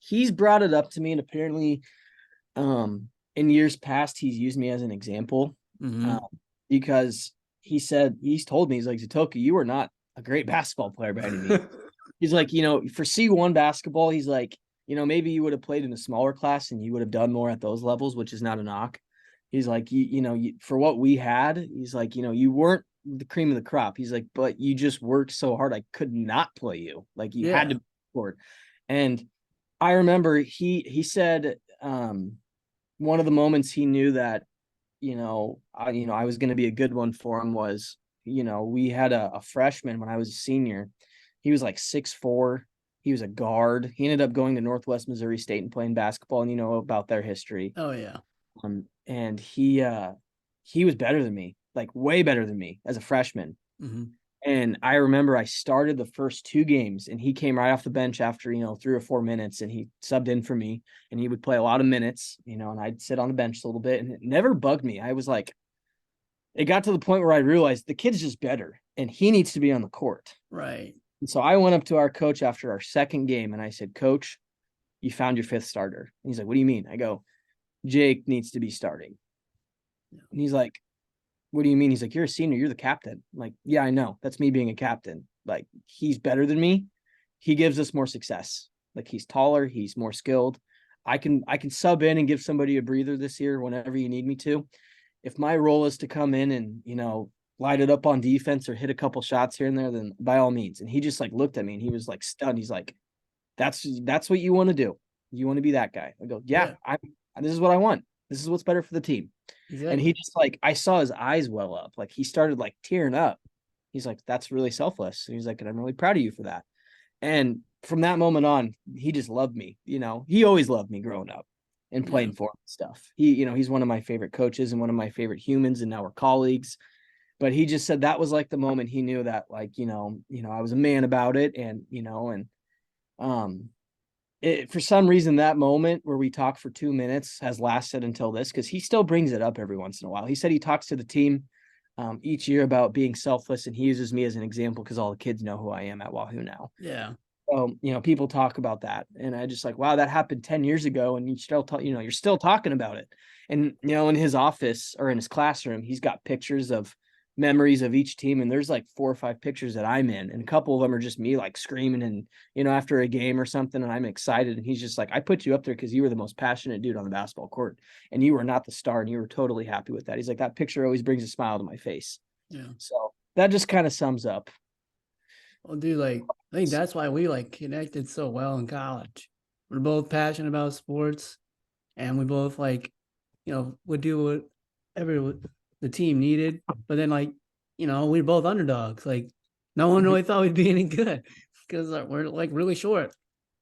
he's brought it up to me, and apparently, in years past, he's used me as an example, um, mhm. because he's told me he's like, Zetoka, you are not a great basketball player by any means. He's like, for C1 basketball, he's like, maybe you would have played in a smaller class and you would have done more at those levels, which is not a knock. He's like, for what we had, he's like, you weren't the cream of the crop. He's like, but you just worked so hard, I could not play you. Like you had Yeah. to court. And I remember he said one of the moments he knew that I was going to be a good one for him was we had a freshman when I was a senior. He was like 6'4". He was a guard. He ended up going to Northwest Missouri State and playing basketball, and you know about their history. Oh yeah. And he was better than me, like way better than me as a freshman. Hmm. And I remember I started the first 2 games, and he came right off the bench after, 3 or 4 minutes, and he subbed in for me, and he would play a lot of minutes, and I'd sit on the bench a little bit, and it never bugged me. I was like, it got to the point where I realized the kid's just better and he needs to be on the court. Right. And so I went up to our coach after our second game and I said, Coach, you found your 5th starter. And he's like, what do you mean? I go, Jake needs to be starting. Yeah. And he's like, what do you mean? He's like, you're a senior, you're the captain. I'm like, yeah, I know. That's me being a captain. Like, he's better than me. He gives us more success. Like, he's taller, he's more skilled. I can sub in and give somebody a breather this year whenever you need me to. If my role is to come in and, light it up on defense or hit a couple shots here and there, then by all means. And he just like looked at me and he was like stunned. He's like, that's what you want to do. You want to be that guy. I go, yeah, Yeah. this is what I want. This is what's better for the team. And he Exactly. just like, I saw his eyes well up. Like he started like tearing up. He's like, that's really selfless. And he's like, and I'm really proud of you for that. And from that moment on, he just loved me. He always loved me growing up and Yeah. playing for him and stuff. He's one of my favorite coaches and one of my favorite humans, and now we're colleagues. But he just said that was like the moment he knew that, like, I was a man about it. And, um, for some reason, that moment where we talked for 2 minutes has lasted until this, because he still brings it up every once in a while. He said he talks to the team each year about being selfless, and he uses me as an example because all the kids know who I am at Wahoo now. Yeah. So, people talk about that, and I just like, wow, that happened 10 years ago, and you still you're still talking about it. And, in his office or in his classroom, he's got pictures of memories of each team, and there's like 4 or 5 pictures that I'm in, and a couple of them are just me like screaming and after a game or something, and I'm excited, and he's just like, I put you up there because you were the most passionate dude on the basketball court, and you were not the star, and you were totally happy with that. He's like, that picture always brings a smile to my face. Yeah. So that just kind of sums up. Well, dude, like I think that's why we like connected so well in college. We're both passionate about sports, and we both like, would do whatever the team needed. But then, like, we're both underdogs. Like, no one really thought we'd be any good because we're like really short.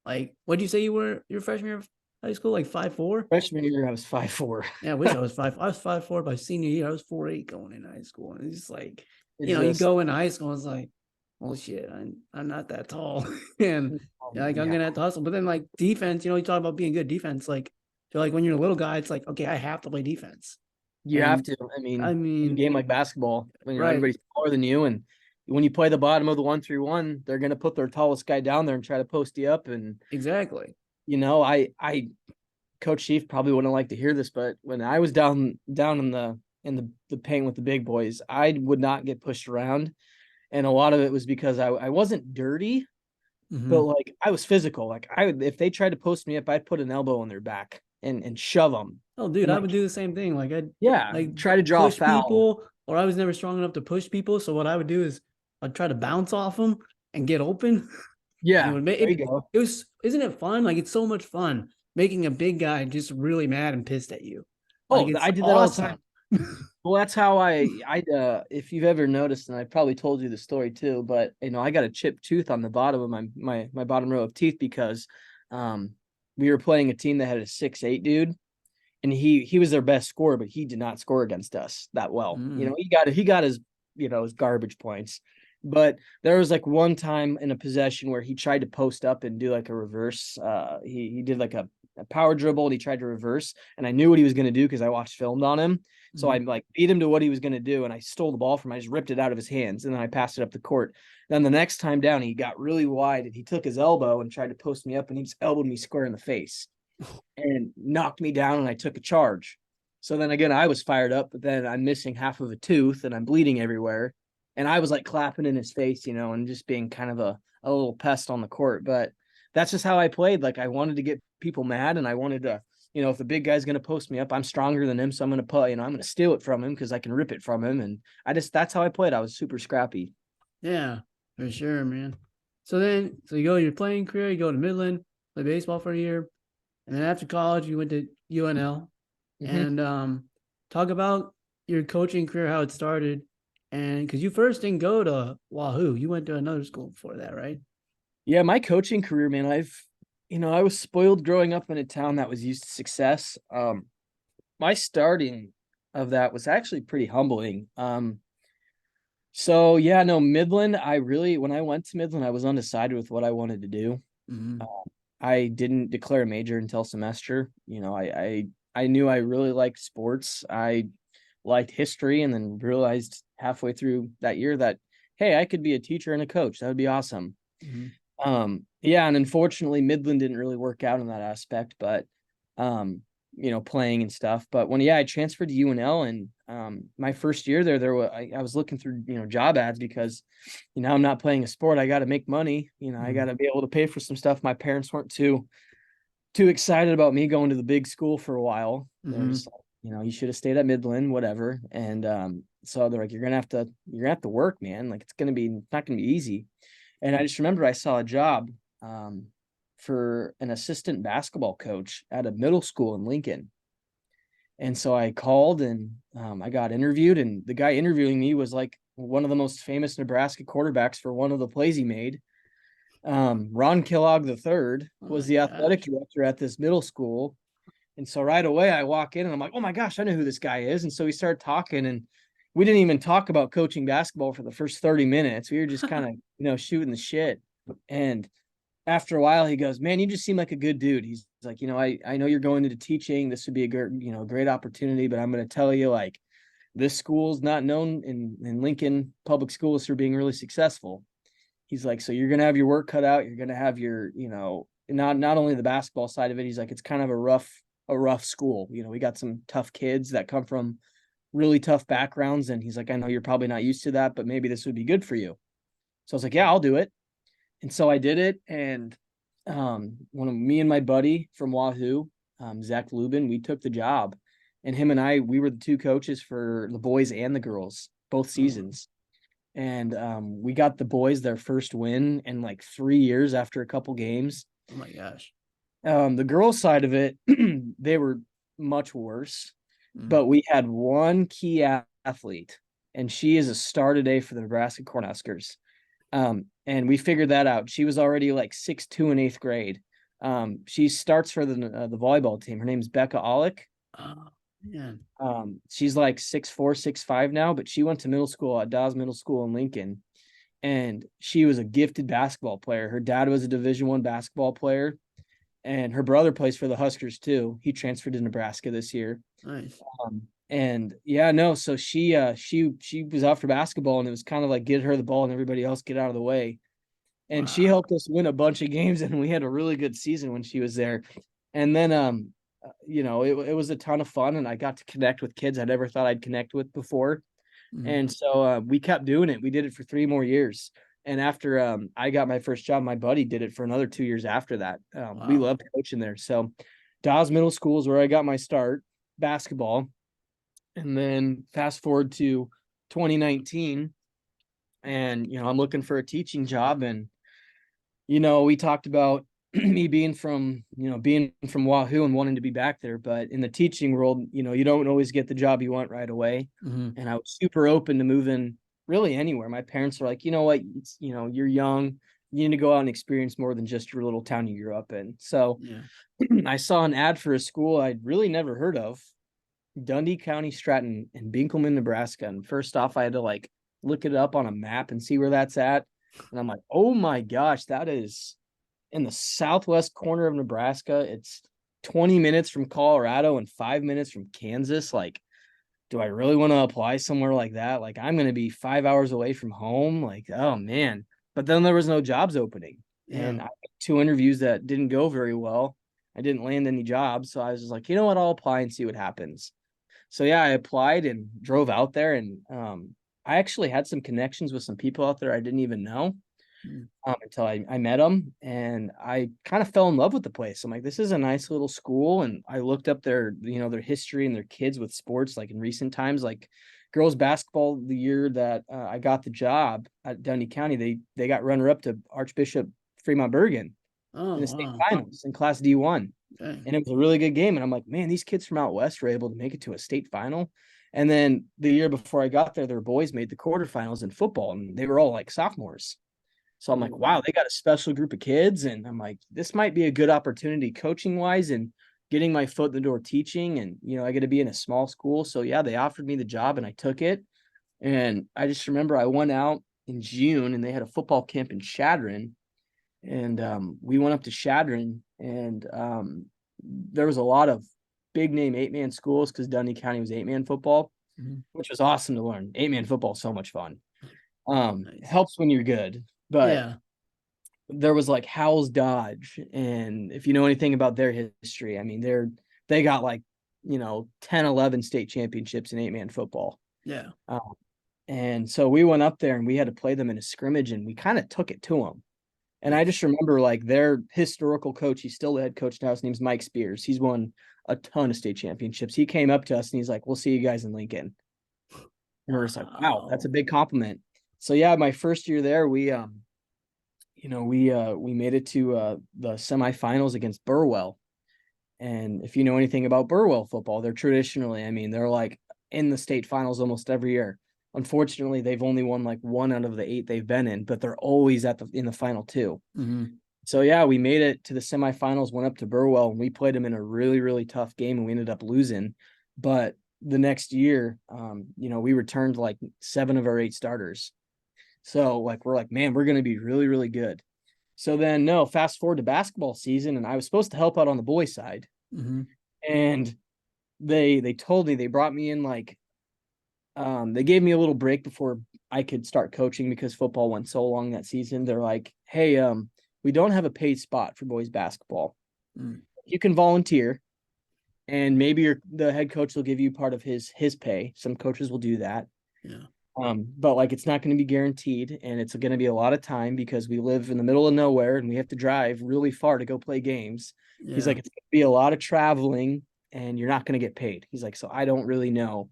Like, what'd you say you were your freshman year of high school? Like 5'4"? Freshman year, I was 5'4". Yeah, I wish I was 5'4". I was 5'4" by senior year. I was 4'8" going in high school. And it's just like, It's you just, go into high school, it's like, oh shit, I'm not that tall. And like I'm yeah, gonna have to hustle. But then like defense, you talk about being good defense, like so like when you're a little guy, it's like, okay, I have to play defense. you have And to. I I mean, in a mean, game like basketball, when right, everybody's taller than you, and when you play the bottom of the 1-3-1, they're gonna put their tallest guy down there and try to post you up. And exactly. I Coach Chief probably wouldn't like to hear this, but when I was down in the paint with the big boys, I would not get pushed around. And a lot of it was because I wasn't dirty, but Mhm. like I was physical. Like I would, if they tried to post me up, I'd put an elbow on their back and shove them. Oh, dude, And I like, would do the same thing. Like I'd yeah, like try to draw a push foul. people, or I was never strong enough to push people. So what I would do is I'd try to bounce off them and get open. And it Yeah, would make there you it. go. It was, isn't it fun? Like it's so much fun making a big guy just really mad and pissed at you. Like Oh, it's I did that all the time. awesome. Well, that's how if you've ever noticed, and I probably told you the story too, but I got a chipped tooth on the bottom of my bottom row of teeth because um we were playing a team that had a 6'8" dude, and he was their best scorer, but he did not score against us that well. Mm. He got his garbage points. But there was like one time in a possession where he tried to post up and do like a reverse. He did like a power dribble and he tried to reverse, and I knew what he was going to do because I watched filmed on him. So I Mm. like beat him to what he was going to do, and I stole the ball from him. I just ripped it out of his hands, and then I passed it up the court. Then the next time down, he got really wide and he took his elbow and tried to post me up, and he just elbowed me square in the face and knocked me down, and I took a charge. So then again, I was fired up, but then I'm missing half of a tooth and I'm bleeding everywhere. And I was like clapping in his face, and just being kind of a little pest on the court. But that's just how I played. Like I wanted to get people mad, and I wanted to, if the big guy's going to post me up, I'm stronger than him. So I'm going to put, I'm going to steal it from him because I can rip it from him. And that's how I played. I was super scrappy. Yeah, for sure, man. So you go your playing career, you go to Midland, play baseball for a year, and then after college, you went to UNL. Mm-hmm. And talk about your coaching career, how it started. And because you first didn't go to Wahoo, you went to another school before that, right? Yeah, my coaching career, man, I was spoiled growing up in a town that was used to success. My starting of that was actually pretty humbling. So yeah, no, Midland, when I went to Midland, I was undecided with what I wanted to do. Mm-hmm. I didn't declare a major until semester. I knew I really liked sports. I liked history, and then realized halfway through that year that, hey, I could be a teacher and a coach. That would be awesome. Mm-hmm. Yeah, and unfortunately Midland didn't really work out in that aspect, but playing and stuff. But I transferred to UNL, and my first year I was looking through, job ads because, I'm not playing a sport. I got to make money. I got to be able to pay for some stuff. My parents weren't too excited about me going to the big school for a while. They're Mm-hmm. just like, you should have stayed at Midland, whatever. And so they're like, you're gonna have to work, man. Like it's not gonna be easy. And I just remember I saw a job for an assistant basketball coach at a middle school in Lincoln. And so I called, and I got interviewed, and the guy interviewing me was like one of the most famous Nebraska quarterbacks for one of the plays he made. Ron Kellogg III Oh was my the athletic gosh. director at this middle school. And so right away I walk in and I'm like, oh my gosh, I know who this guy is. And so we started talking, and we didn't even talk about coaching basketball for the first 30 minutes. We were just kind of, shooting the shit. And after a while he goes, man, you just seem like a good dude. He's like, I know you're going into teaching. This would be a great opportunity, but I'm going to tell you, like, this school's not known in Lincoln public schools for being really successful. He's like, so you're going to have your work cut out. You're going to have your, not only the basketball side of it. He's like, it's kind of a rough school. We got some tough kids that come from really tough backgrounds. And he's like, I know you're probably not used to that, but maybe this would be good for you. So I was like, yeah, I'll do it. And so I did it. And one of me and my buddy from Wahoo, Zach Lubin, we took the job. And him and we were the two coaches for the boys and the girls, both seasons. And we got the boys their first win in like 3 years after a couple games. Oh my gosh. The girls' side of it, they were much worse. Mm. But we had one key athlete, and she is a star today for the Nebraska Cornhuskers. And we figured that out. She was already like 6'2" in 8th grade. She starts for the volleyball team. Her name's Becca Olick. Oh, man. She's like 6'4", 6'5" now, but she went to middle school at Dawes Middle School in Lincoln, and she was a gifted basketball player. Her dad was a Division I basketball player, and her brother plays for the Huskers too. He transferred to Nebraska this year. Nice. And yeah, no, so she was out for basketball, and it was kind of like get her the ball and everybody else get out of the way. And she Wow. helped us win a bunch of games, and we had a really good season when she was there. And then it was a ton of fun, and I got to connect with kids I never thought I'd connect with before. Mhm. And so we kept doing it. We did it for 3 more years. And after I got my first job, my buddy did it for another 2 years after that. We Wow. loved coaching there. So Dawes Middle School is where I got my start, basketball. And then fast forward to 2019, and I'm looking for a teaching job. And we talked about me being from Wahoo and wanting to be back there, but in the teaching world, you don't always get the job you want right away. Mhm. And I was super open to moving really anywhere. My parents are like, you know what, you're young, you need to go out and experience more than just your little town you grew up in. So Yeah. I saw an ad for a school I'd really never heard of, Dundy County Stratton in Binkelman, Nebraska. And first off, I had to like look it up on a map and see where that's at. And I'm like, oh my gosh, that is in the southwest corner of Nebraska. It's 20 minutes from Colorado and 5 minutes from Kansas. Like, do I really want to apply somewhere like that? Like, I'm going to be 5 hours away from home. Like, oh man. But then there was no jobs opening. Yeah. And I had 2 interviews that didn't go very well. I didn't land any jobs. So I was just like, you know what? I'll apply and see what happens. So yeah, I applied and drove out there, and I actually had some connections with some people out there I didn't even know Mm. until I met them, and I kind of fell in love with the place. I'm like, this is a nice little school, and I looked up their history and their kids with sports, like in recent times, like girls basketball. The year that I got the job at Dundy County, they got runner up to Archbishop Fremont Bergen Oh, in the state wow. finals in Class D1. Dang. And it was a really good game. And I'm like, man, these kids from out west were able to make it to a state final. And then the year before I got there, their boys made the quarterfinals in football, and they were all like sophomores. So I'm like, wow, Oh, they got a special group of kids. And I'm like, this might be a good opportunity coaching wise and getting my foot in the door teaching. And, I get to be in a small school. So yeah, they offered me the job and I took it. And I just remember I went out in June and they had a football camp in Chadron. And we went up to Chadron, and there was a lot of big name 8-man schools because Dundy County was 8-man football, mhm. which was awesome to learn. 8-man football is so much fun. Nice. Helps when you're good, but Yeah. there was like Howells Dodge, and if you know anything about their history, I mean they got like 10, 11 state championships in 8-man football. Yeah. And so we went up there and we had to play them in a scrimmage, and we kind of took it to them. And I Nice. just remember like their historical coach, he's still the head coach now. His name's Mike Spears. He's won a ton of state championships. He came up to us and he's like, we'll see you guys in Lincoln. And we're just like, wow, that's Wow. a big compliment. So yeah, my first year there, we made it to the semifinals against Burwell. And if you know anything about Burwell football, they're traditionally, I mean, they're like in the state finals almost every year. Unfortunately, they've only won like 1 out of the 8 they've been in, but they're always in the final 2. Mm-hmm. So yeah, we made it to the semifinals, went up to Burwell, and we played them in a really, really tough game, and we ended up losing. But the next year, we returned like 7 of our 8 starters. So like we're like, man, we're gonna be really, really good. So then no, fast forward to basketball season, and I was supposed to help out on the boys' side. Mm-hmm. And they told me, they brought me in like they gave me a little break before I could start coaching because football went so long that season. They're like, hey, we don't have a paid spot for boys basketball. Mm. You can volunteer, and maybe the head coach will give you part of his pay. Some coaches will do that. Yeah. But like it's not going to be guaranteed, and it's going to be a lot of time because we live in the middle of nowhere and we have to drive really far to go play games. He's Yeah. like, it's going to be a lot of traveling and you're not going to get paid. He's like, so I don't really know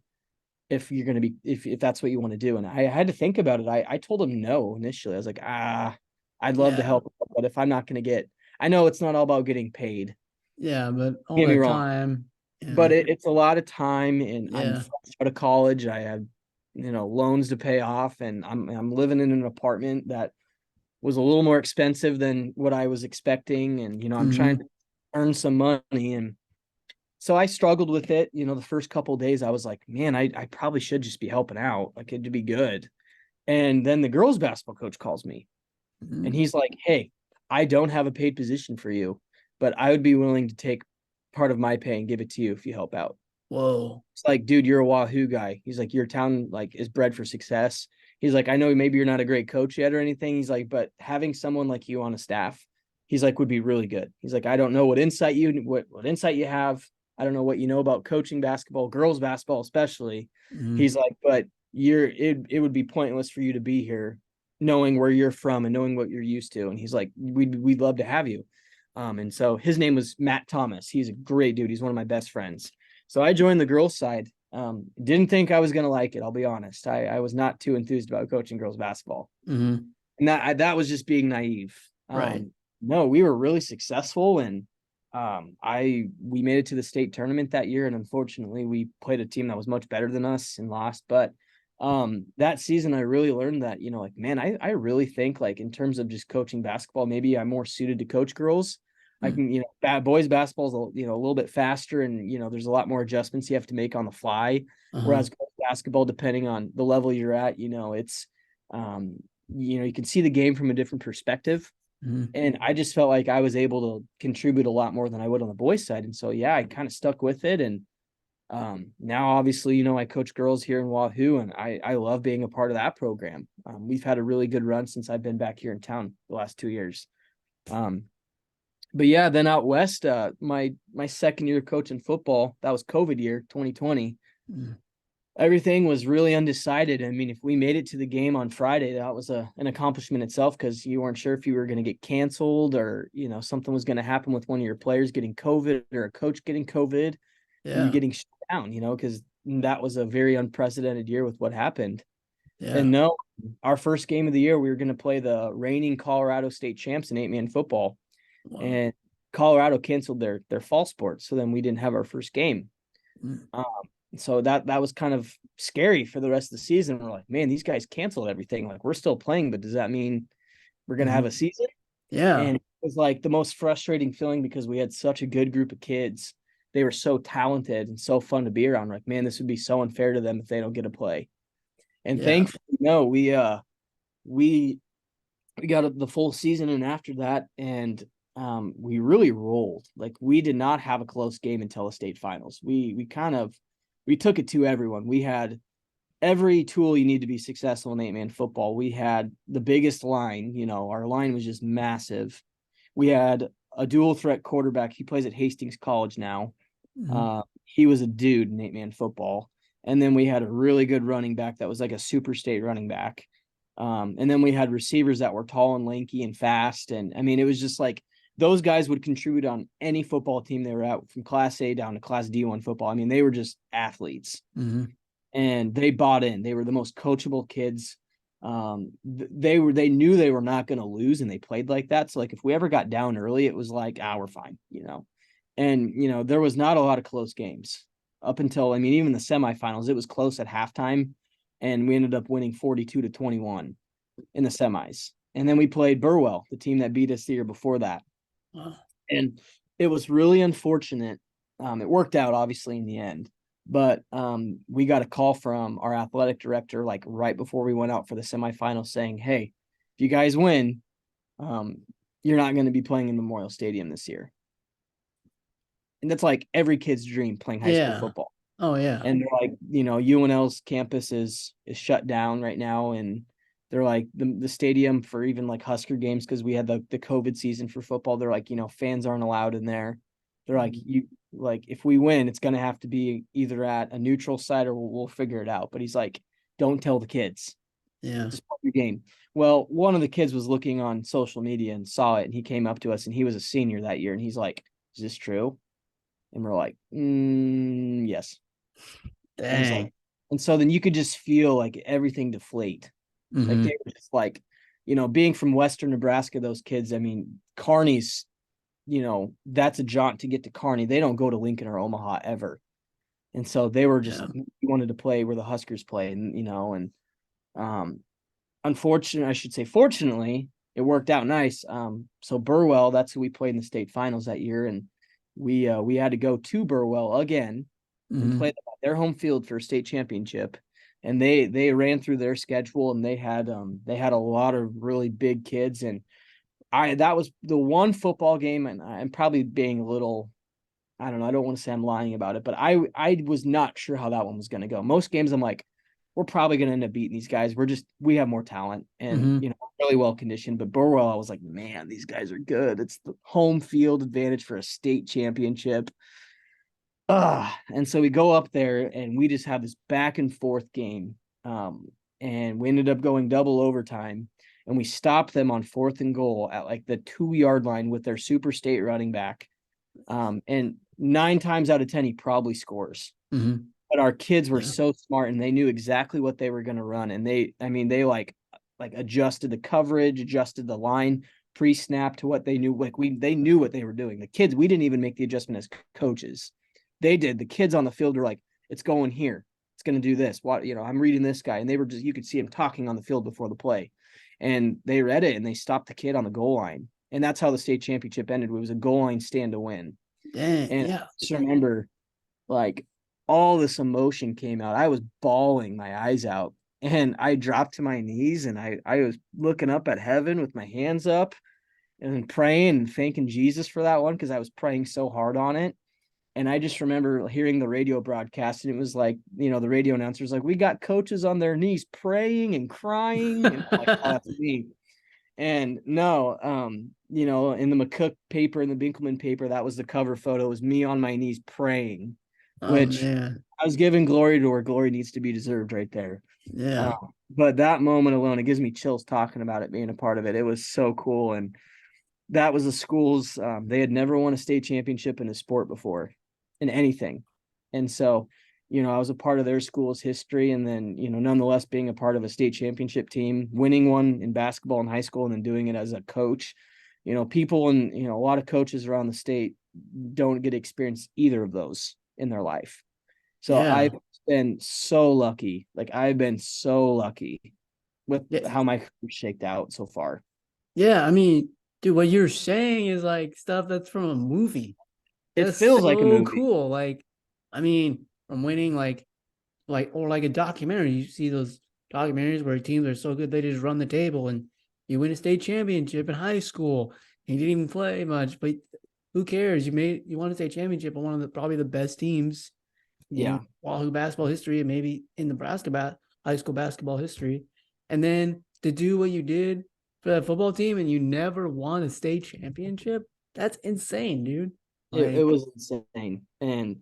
if you're going to be, if that's what you want to do. And I had to think about it. I told him no initially. I was like, I'd love to Yeah. help, but if I'm not going to get, I know it's not all about getting paid. Yeah. But Don't all get me that wrong, time. but And it's a lot of time, and I'm yeah. fresh out of college. I have, loans to pay off, and I'm living in an apartment that, was a little more expensive than what I was expecting. And, I'm trying to earn some money. And so I struggled with it. The first couple of days I was like, man, I probably should just be helping out. Like it'd be good. And then the girls basketball coach calls me and he's like, hey, I don't have a paid position for you, but I would be willing to take part of my pay and give it to you if you help out. Whoa. It's like, dude, you're a Wahoo guy. He's like, your town like is bred for success. He's like, I know maybe you're not a great coach yet or anything. He's like, but having someone like you on a staff, he's like, would be really good. He's like, I don't know what insight you have. I don't know what you know about coaching basketball, girls basketball especially. He's like, but it would be pointless for you to be here knowing where you're from and knowing what you're used to. And he's like, we'd love to have you. And so his name was Matt Thomas. He's a great dude. He's one of my best friends. So I joined the girls side. Didn't think I was going to like it. I'll be honest. I was not too enthused about coaching girls basketball. And that was just being naive. Right. No, we were really successful. And we made it to the state tournament that year. And unfortunately we played a team that was much better than us and lost. But that season I really learned that, like, man, I really think like in terms of just coaching basketball, maybe I'm more suited to coach girls. I can, boys basketball is a little bit faster and, there's a lot more adjustments you have to make on the fly. Whereas girls basketball, depending on the level you're at, it's, you can see the game from a different perspective. And I just felt like I was able to contribute a lot more than I would on the boys side. And so, yeah, I kind of stuck with it. And now obviously, I coach girls here in Wahoo and I love being a part of that program. We've had a really good run since I've been back here in town the last 2 years. But yeah, then out west, my second year coaching football, that was COVID year, 2020. Everything was really undecided. I mean, if we made it to the game on Friday, that was an accomplishment itself because you weren't sure if you were going to get canceled or, something was going to happen with one of your players getting COVID or a coach getting COVID and you getting shut down, because that was a very unprecedented year with what happened. And no, our first game of the year, we were going to play the reigning Colorado State champs in 8-man football. Wow. And Colorado canceled their fall sports. So then we didn't have our first game. So that was kind of scary for the rest of the season. We're like, man, these guys canceled everything. Like we're still playing, but does that mean we're going to have a season? Yeah. And it was like the most frustrating feeling because we had such a good group of kids. They were so talented and so fun to be around. We're like, man, this would be so unfair to them if they don't get to play. And thankfully, no, we got the full season. And after that, and we really rolled. Like we did not have a close game until the state finals. We took it to everyone. We had every tool you need to be successful in 8-man football. We had the biggest line, our line was just massive. We had a dual threat quarterback. He plays at Hastings College now. He was a dude in 8-man football. And then we had a really good running back that was like a super state running back. And then we had receivers that were tall and lanky and fast. And I mean, it was just like those guys would contribute on any football team they were at, from Class A down to Class D1 football. I mean, they were just athletes. And they bought in. They were the most coachable kids. They knew they were not going to lose, and they played like that. So like if we ever got down early, it was like, we're fine, And there was not a lot of close games up until, even the semifinals. It was close at halftime, and we ended up winning 42-21 in the semis. And then we played Burwell, the team that beat us the year before that. Wow. And it was really unfortunate. It worked out obviously in the end, but we got a call from our athletic director like right before we went out for the semifinals saying, hey, if you guys win, you're not going to be playing in Memorial Stadium this year. And that's like every kid's dream, playing high school football. Oh yeah. And they're like, UNL's campus is shut down right now. And they're like the stadium for even like Husker games, because we had the COVID season for football. They're like, fans aren't allowed in there. They're like, if we win, it's going to have to be either at a neutral site or we'll figure it out. But he's like, don't tell the kids. Yeah. Just play your game. Well, one of the kids was looking on social media and saw it, and he came up to us, and he was a senior that year. And he's like, is this true? And we're like, yes. Dang. And so then you could just feel like everything deflate. Like they were just like, being from Western Nebraska, those kids, Kearney's, that's a jaunt to get to Kearney. They don't go to Lincoln or Omaha ever. And so they were just wanted to play where the Huskers play. And, fortunately, it worked out nice. So Burwell, that's who we played in the state finals that year, and we had to go to Burwell again and play them at their home field for a state championship. And they ran through their schedule, and they had a lot of really big kids. And that was the one football game, and I'm probably being a little, I don't know, I don't want to say I'm lying about it, but I was not sure how that one was going to go. Most games I'm like, we're probably going to end up beating these guys. We have more talent and, Mm-hmm. really well conditioned. But Burwell, I was like, man, these guys are good. It's the home field advantage for a state championship. And so we go up there and we just have this back and forth game. And we ended up going double overtime, and we stopped them on 4th and goal at like the 2-yard line with their super state running back. And 9 times out of 10, he probably scores. Mm-hmm. But our kids were so smart, and they knew exactly what they were going to run. And they like adjusted the coverage, adjusted the line pre-snap to what they knew. Like they knew what they were doing. The kids, we didn't even make the adjustment as coaches. They did. The kids on the field were like, it's going here. It's going to do this. What, I'm reading this guy. And they were you could see him talking on the field before the play. And they read it, and they stopped the kid on the goal line. And that's how the state championship ended. It was a goal line stand to win. Dang, And yeah. I just remember, like, all this emotion came out. I was bawling my eyes out, and I dropped to my knees, and I was looking up at heaven with my hands up and praying and thanking Jesus for that one, because I was praying so hard on it. And I just remember hearing the radio broadcast, and it was like, the radio announcer's like, we got coaches on their knees praying and crying. And I'm like, oh, that's me. And no, in the McCook paper and the Binkelman paper, that was the cover photo, was me on my knees praying, Oh which man. I was giving glory to where glory needs to be deserved right there. Yeah. But that moment alone, it gives me chills talking about it, being a part of it. It was so cool. And that was the schools. They had never won a state championship in a sport before, in anything. And so, I was a part of their school's history, and then, nonetheless being a part of a state championship team, winning one in basketball in high school, and then doing it as a coach. People and, a lot of coaches around the state don't get to experience either of those in their life. So Yeah. I've been so lucky. Like, I've been so lucky with Yeah. how my career shaked out so far. Yeah. I mean, dude, what you're saying is like stuff that's from a movie. It That's feels like a so movie. cool. Like, I mean, from winning or like a documentary. You see those documentaries where teams are so good they just run the table, and you win a state championship in high school. And you didn't even play much, but who cares? You won a state championship on one of the probably the best teams Yeah. in Wahoo basketball history, and maybe in Nebraska high school basketball history. And then to do what you did for that football team, and you never won a state championship, that's insane, dude. It was insane. And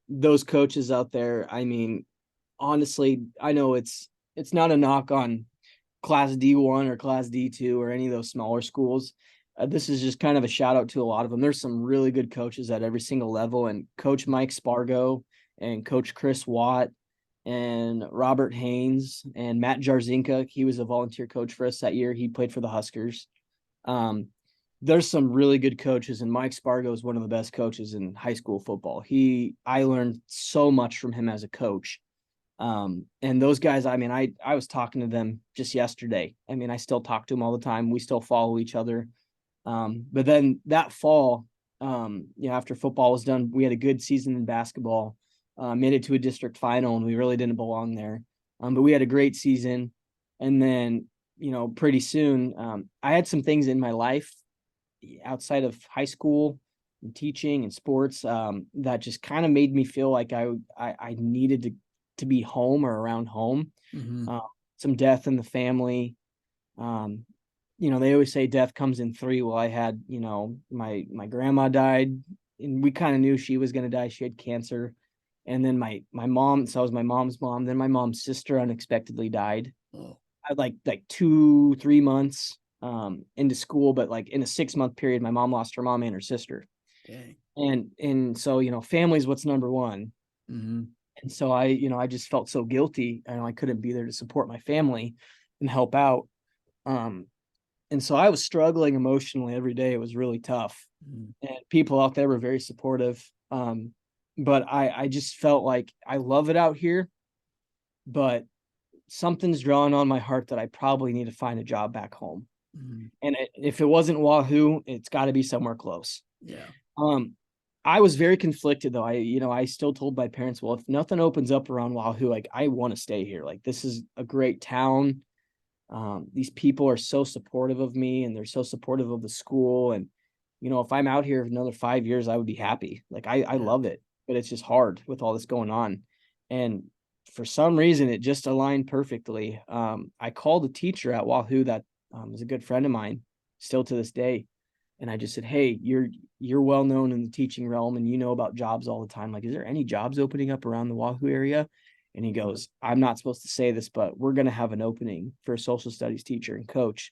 those coaches out there, I mean, honestly, I know it's not a knock on Class D1 or Class D2 or any of those smaller schools. This is just kind of a shout out to a lot of them. There's some really good coaches at every single level, and Coach Mike Spargo and Coach Chris Watt and Robert Haynes and Matt Jarzinka. He was a volunteer coach for us that year. He played for the Huskers. There's some really good coaches, and Mike Spargo is one of the best coaches in high school football. I learned so much from him as a coach. And those guys, I mean, I was talking to them just yesterday. I mean, I still talk to them all the time. We still follow each other. But then that fall, after football was done, we had a good season in basketball, made it to a district final, and we really didn't belong there. But we had a great season. And then, pretty soon, I had some things in my life outside of high school and teaching and sports, that just kind of made me feel like I needed to be home or around home. Mm-hmm. Some death in the family. They always say death comes in three. Well, I had, my grandma died, and we kind of knew she was going to die. She had cancer. And then my mom, so I was my mom's mom. Then my mom's sister unexpectedly died. Oh. I had like 2-3 months into school, but like in a 6-month period, my mom lost her mom and her sister. Dang. And so, family's what's number one. Mm-hmm. And so I just felt so guilty, and I couldn't be there to support my family and help out. And so I was struggling emotionally every day. It was really tough. Mm-hmm. And people out there were very supportive. But I just felt like I love it out here, but something's drawing on my heart that I probably need to find a job back home. Mm-hmm. And if it wasn't Wahoo, it's got to be somewhere close. Yeah. I was very conflicted though. I still told my parents, well, if nothing opens up around Wahoo, like I want to stay here. Like this is a great town. These people are so supportive of me and they're so supportive of the school. And, if I'm out here another 5 years, I would be happy. Like I love it, but it's just hard with all this going on. And for some reason, it just aligned perfectly. I called a teacher at Wahoo that is a good friend of mine still to this day. And I just said, hey, you're well known in the teaching realm and you know about jobs all the time. Like, is there any jobs opening up around the Wahoo area? And he goes, I'm not supposed to say this, but we're going to have an opening for a social studies teacher and coach.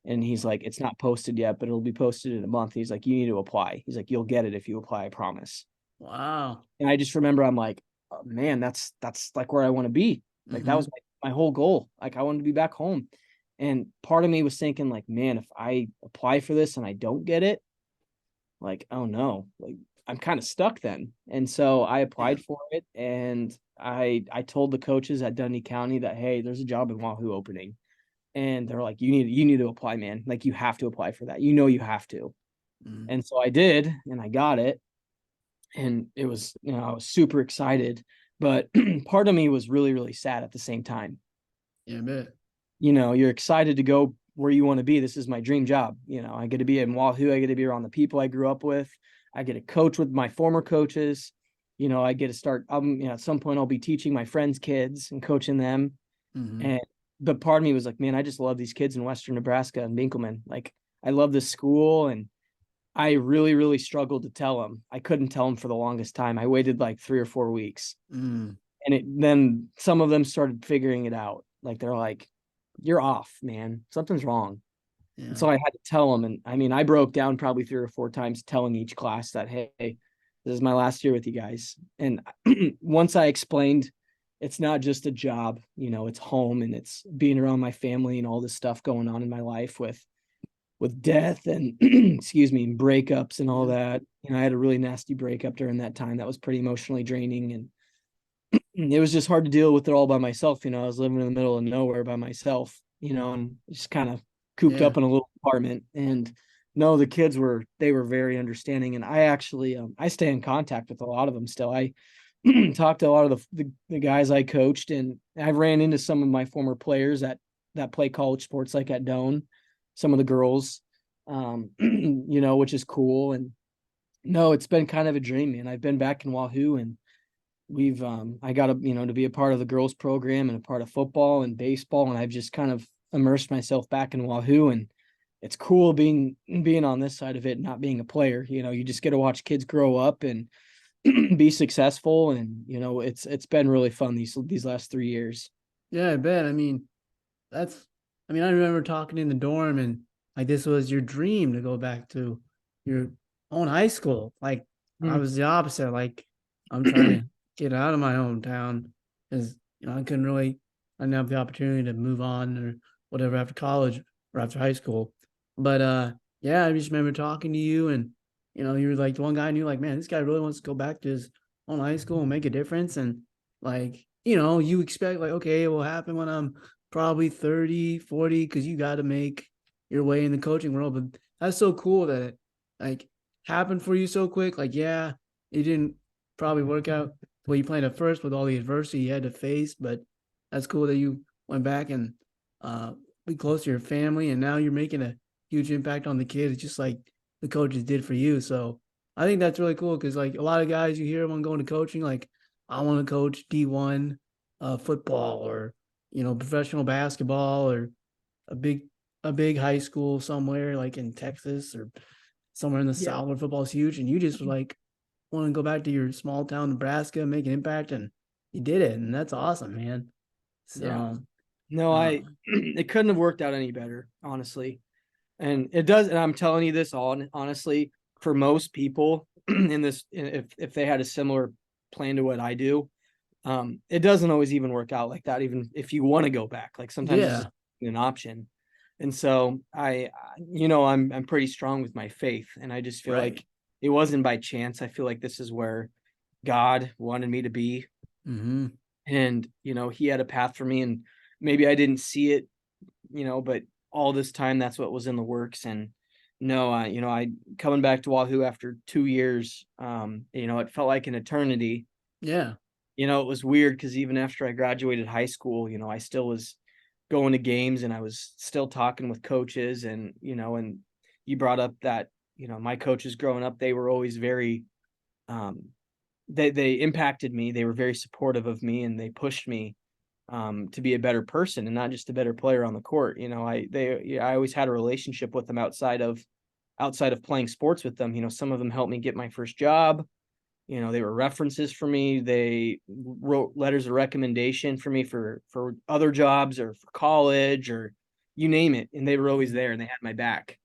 And he's like, it's not posted yet, but it'll be posted in a month. He's like, you need to apply. He's like, you'll get it if you apply, I promise. Wow. And I just remember I'm like, oh, man, that's like where I want to be. Like that was my whole goal. Like I wanted to be back home. And part of me was thinking like, man, if I apply for this and I don't get it, like, oh no, like I'm kind of stuck then. And so I applied for it and I told the coaches at Dundy County that, hey, there's a job in Wahoo opening. And they're like, you need to apply, man. Like you have to apply for that. You have to. And so I did, and I got it. And it was, I was super excited, but part of me was really, really sad at the same time. Yeah, I bet. You're excited to go where you want to be. This is my dream job. I get to be in Wahoo. I get to be around the people I grew up with. I get to coach with my former coaches. I get to start, at some point I'll be teaching my friends' kids and coaching them. But part of me was like, man, I just love these kids in Western Nebraska and Binkelman. Like I love this school. And I really, really struggled to tell them. I couldn't tell them for the longest time. I waited like 3 or 4 weeks. And then some of them started figuring it out. Like they're like, you're off, man. Something's wrong. Yeah. And so I had to tell them. And I mean, I broke down probably 3 or 4 times telling each class that, hey, this is my last year with you guys. And once I explained, it's not just a job, it's home and it's being around my family and all this stuff going on in my life with death and excuse me, breakups and all that. I had a really nasty breakup during that time that was pretty emotionally draining. And it was just hard to deal with it all by myself. I was living in the middle of nowhere by myself, and just kind of cooped up in a little apartment. And no, the kids they were very understanding. And I actually, I stay in contact with a lot of them still. I talked to a lot of the guys I coached, and I ran into some of my former players that play college sports, like at Doane, some of the girls, which is cool. And no, it's been kind of a dream, man. I've been back in Wahoo and we've, I got to be a part of the girls program and a part of football and baseball. And I've just kind of immersed myself back in Wahoo, and it's cool being on this side of it, not being a player. You just get to watch kids grow up and be successful. And, it's been really fun these last 3 years. Yeah, I bet. I mean, I remember talking in the dorm and like this was your dream to go back to your own high school. Like I was the opposite. Like I'm trying to get out of my hometown because I didn't have the opportunity to move on or whatever after college or after high school. But yeah, I just remember talking to you and you were like the one guy I knew, like, man, this guy really wants to go back to his own high school and make a difference. And like, you expect like, okay, it will happen when I'm probably 30, 40, because you got to make your way in the coaching world. But that's so cool that it like happened for you so quick. Like, yeah, it didn't probably work out the way you planned at first with all the adversity you had to face, but that's cool that you went back and be close to your family, and now you're making a huge impact on the kids, just like the coaches did for you. So I think that's really cool because like a lot of guys you hear when going to coaching, like I want to coach D1 football or professional basketball or a big high school somewhere like in Texas or somewhere in the South where football is huge. And you just like want to go back to your small town, Nebraska, make an impact, and you did it. And that's awesome, man. So no, it couldn't have worked out any better, honestly. And it does. And I'm telling you this honestly, for most people in this, if they had a similar plan to what I do, it doesn't always even work out like that. Even if you want to go back, like sometimes it's just an option. And so I'm pretty strong with my faith, and I just feel like it wasn't by chance. I feel like this is where God wanted me to be. And, he had a path for me. And maybe I didn't see it, but all this time that's what was in the works. And no, I coming back to Wahoo after 2 years, it felt like an eternity. Yeah. It was weird because even after I graduated high school, I still was going to games and I was still talking with coaches. And you brought up that, my coaches growing up, they were always very, they impacted me. They were very supportive of me and they pushed me to be a better person and not just a better player on the court. I always had a relationship with them outside of playing sports with them. Some of them helped me get my first job. They were references for me. They wrote letters of recommendation for me for other jobs or for college or you name it. And they were always there and they had my back.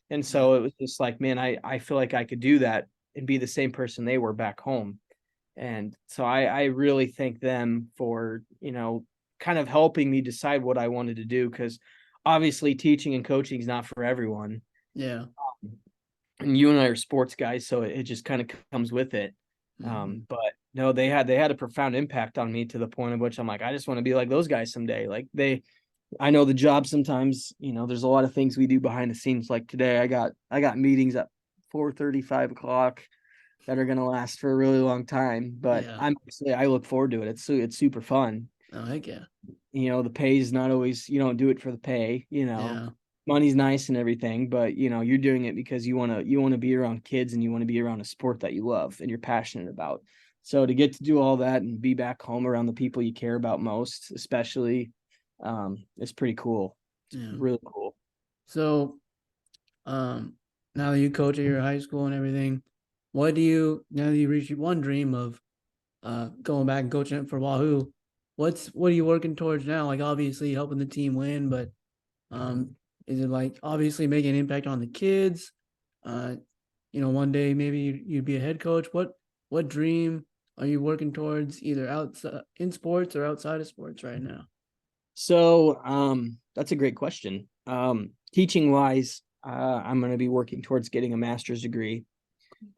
And so it was just like, man, I feel like I could do that and be the same person they were back home. And so I really thank them for, kind of helping me decide what I wanted to do. Cause obviously teaching and coaching is not for everyone. Yeah. And you and I are sports guys, so it just kind of comes with it. But no, they had a profound impact on me to the point of which I'm like, I just want to be like those guys someday. Like I know the job sometimes, there's a lot of things we do behind the scenes. Like today, I got meetings at 4:30, 5 o'clock that are going to last for a really long time, but Yeah. I look forward to it. It's super fun. Oh, heck yeah. The pay is not always, you don't do it for the pay, Yeah. money's nice and everything, but you're doing it because you want to be around kids and you want to be around a sport that you love and you're passionate about. So to get to do all that and be back home around the people you care about most, especially, it's pretty cool. It's Yeah. really cool. So, now that you coach at your high school and everything, now that you reached one dream of going back and coaching for Wahoo, what are you working towards now? Like obviously helping the team win, but is it like obviously making an impact on the kids? One day maybe you'd be a head coach. What dream are you working towards either outside in sports or outside of sports right now? So that's a great question. Teaching wise, I'm going to be working towards getting a master's degree.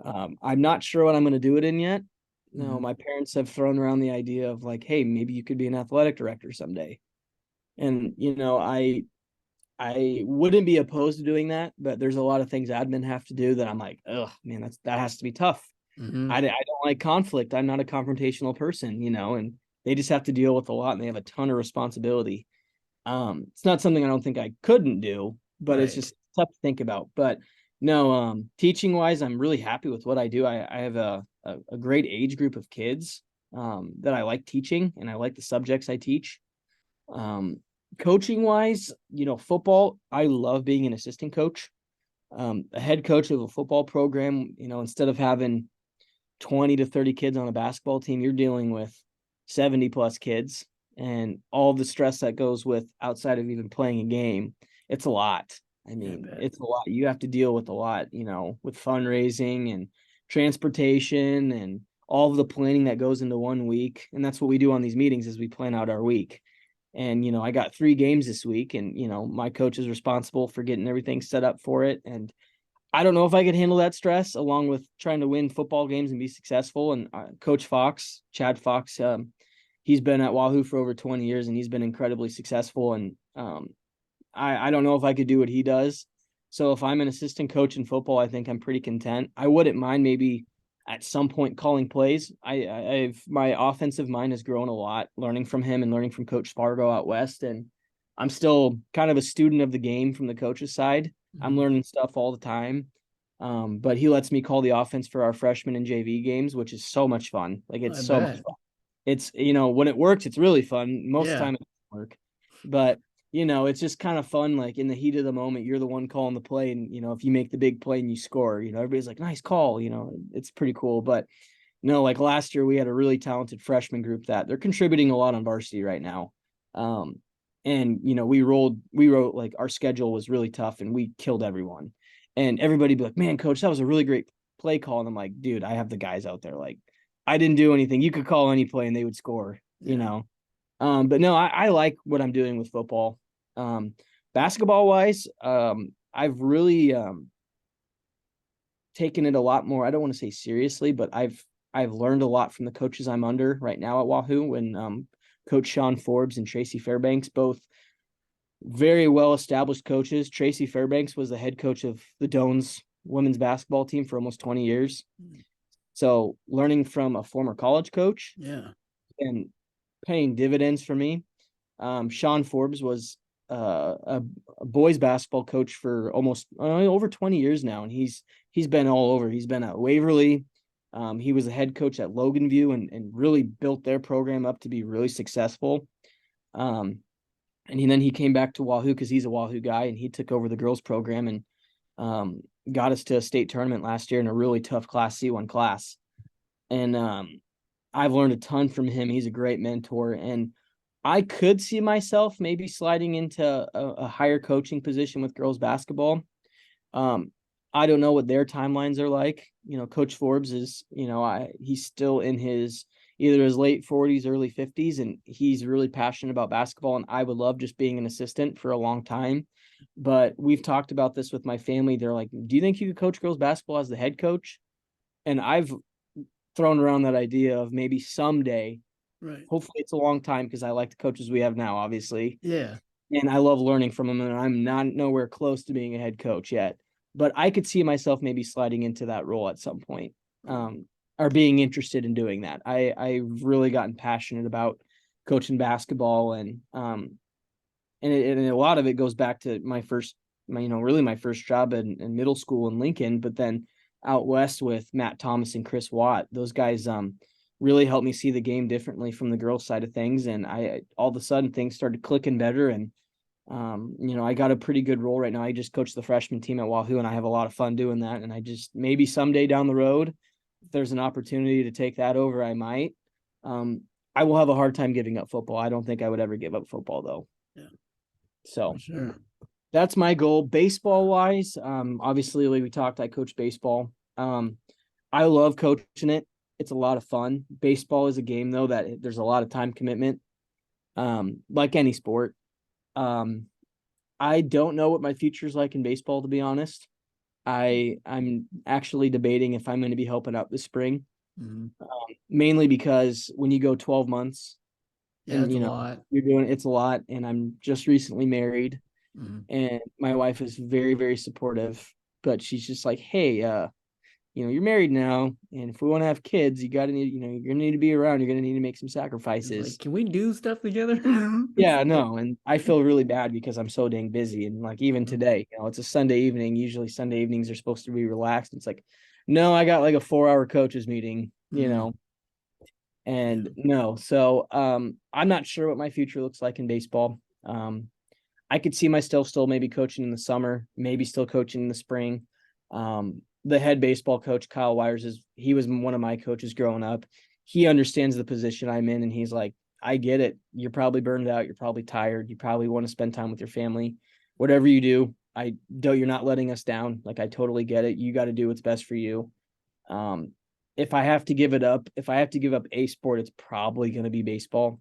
I'm not sure what I'm going to do it in yet. No, my parents have thrown around the idea of like, hey, maybe you could be an athletic director someday. And I wouldn't be opposed to doing that, but there's a lot of things admin have to do that I'm like, oh man, that has to be tough. Mm-hmm. I don't like conflict. I'm not a confrontational person, and they just have to deal with a lot and they have a ton of responsibility. It's not something I don't think I couldn't do, but it's Right. just tough to think about. But no, teaching wise, I'm really happy with what I do. I have a great age group of kids that I like teaching and I like the subjects I teach. Coaching wise, football, I love being an assistant coach. A head coach of a football program, instead of having 20 to 30 kids on a basketball team, you're dealing with 70 plus kids and all the stress that goes with outside of even playing a game. It's a lot. I mean, it's a lot. You have to deal with a lot, with fundraising and transportation and all of the planning that goes into 1 week. And that's what we do on these meetings is we plan out our week. And, I got 3 games this week and, my coach is responsible for getting everything set up for it. And I don't know if I could handle that stress along with trying to win football games and be successful. And Coach Fox, Chad Fox, he's been at Wahoo for over 20 years and he's been incredibly successful. And I don't know if I could do what he does. So if I'm an assistant coach in football, I think I'm pretty content. I wouldn't mind maybe at some point calling plays. I've my offensive mind has grown a lot, learning from him and learning from Coach Spargo out west. And I'm still kind of a student of the game from the coach's side. I'm learning stuff all the time. But he lets me call the offense for our freshman and JV games, which is so much fun. Like it's I so much bet. fun. It's when it works, it's really fun. Most of the Yeah. time it doesn't work. But it's just kind of fun. Like in the heat of the moment, you're the one calling the play. And if you make the big play and you score, everybody's like, nice call, it's pretty cool. But like last year we had a really talented freshman group that they're contributing a lot on varsity right now. And we wrote like our schedule was really tough and we killed everyone. And everybody be like, man, coach, that was a really great play call. And I'm like, dude, I have the guys out there. Like, I didn't do anything. You could call any play and they would score, But no, I like what I'm doing with football. Basketball wise, I've really taken it a lot more. I don't want to say seriously, but I've learned a lot from the coaches I'm under right now at Wahoo. And Coach Sean Forbes and Tracy Fairbanks, both very well-established coaches. Tracy Fairbanks was the head coach of the Dones women's basketball team for almost 20 years. So learning from a former college coach and paying dividends for me. Sean Forbes was a boys basketball coach for almost over 20 years now, and he's been all over. He's been at Waverly. He was a head coach at Loganview and really built their program up to be really successful. And then he came back to Wahoo because he's a Wahoo guy, and he took over the girls program and got us to a state tournament last year in a really tough Class C1 class. And I've learned a ton from him. He's a great mentor, and I could see myself maybe sliding into a higher coaching position with girls basketball. I don't know what their timelines are like. Coach Forbes is, he's still in either his late 40s, early 50s, and he's really passionate about basketball. And I would love just being an assistant for a long time. But we've talked about this with my family. They're like, do you think you could coach girls basketball as the head coach? And I've thrown around that idea of maybe someday. Right. Hopefully it's a long time because I like the coaches we have now, obviously. Yeah. And I love learning from them, and I'm not nowhere close to being a head coach yet. But I could see myself maybe sliding into that role at some point, or being interested in doing that. I've really gotten passionate about coaching basketball, and a lot of it goes back to my first job in middle school in Lincoln, but then out west with Matt Thomas and Chris Watt. Those guys really helped me see the game differently from the girls' side of things, and I all of a sudden things started clicking better, and I got a pretty good role right now. I just coach the freshman team at Wahoo, and I have a lot of fun doing that. And I just maybe someday down the road, if there's an opportunity to take that over, I might. I will have a hard time giving up football. I don't think I would ever give up football though. Yeah. So sure. That's my goal. Baseball wise, obviously, like we talked, I coach baseball. I love coaching it. It's a lot of fun. Baseball is a game though that there's a lot of time commitment. Like any sport. I don't know what my future is like in baseball, to be honest. I'm actually debating if I'm going to be helping out this spring, mainly because when you go 12 months, and a lot. it's a lot. And I'm just recently married, and my wife is very, very supportive, but she's just like, hey, you're married now, and if we want to have kids, you're gonna need to be around. You're gonna need to make some sacrifices. Like, can we do stuff together? Yeah, no, and I feel really bad because I'm so dang busy, and like even today, it's a Sunday evening. Usually Sunday evenings are supposed to be relaxed. It's like, no, I got like a 4-hour coaches meeting, and no, so I'm not sure what my future looks like in baseball. I could see myself still maybe coaching in the summer, maybe still coaching in the spring. The head baseball coach, Kyle Wires, he was one of my coaches growing up. He understands the position I'm in, and he's like, I get it. You're probably burned out. You're probably tired. You probably want to spend time with your family. Whatever you do, you're not letting us down. Like, I totally get it. You got to do what's best for you. If I have to give up a sport, it's probably going to be baseball.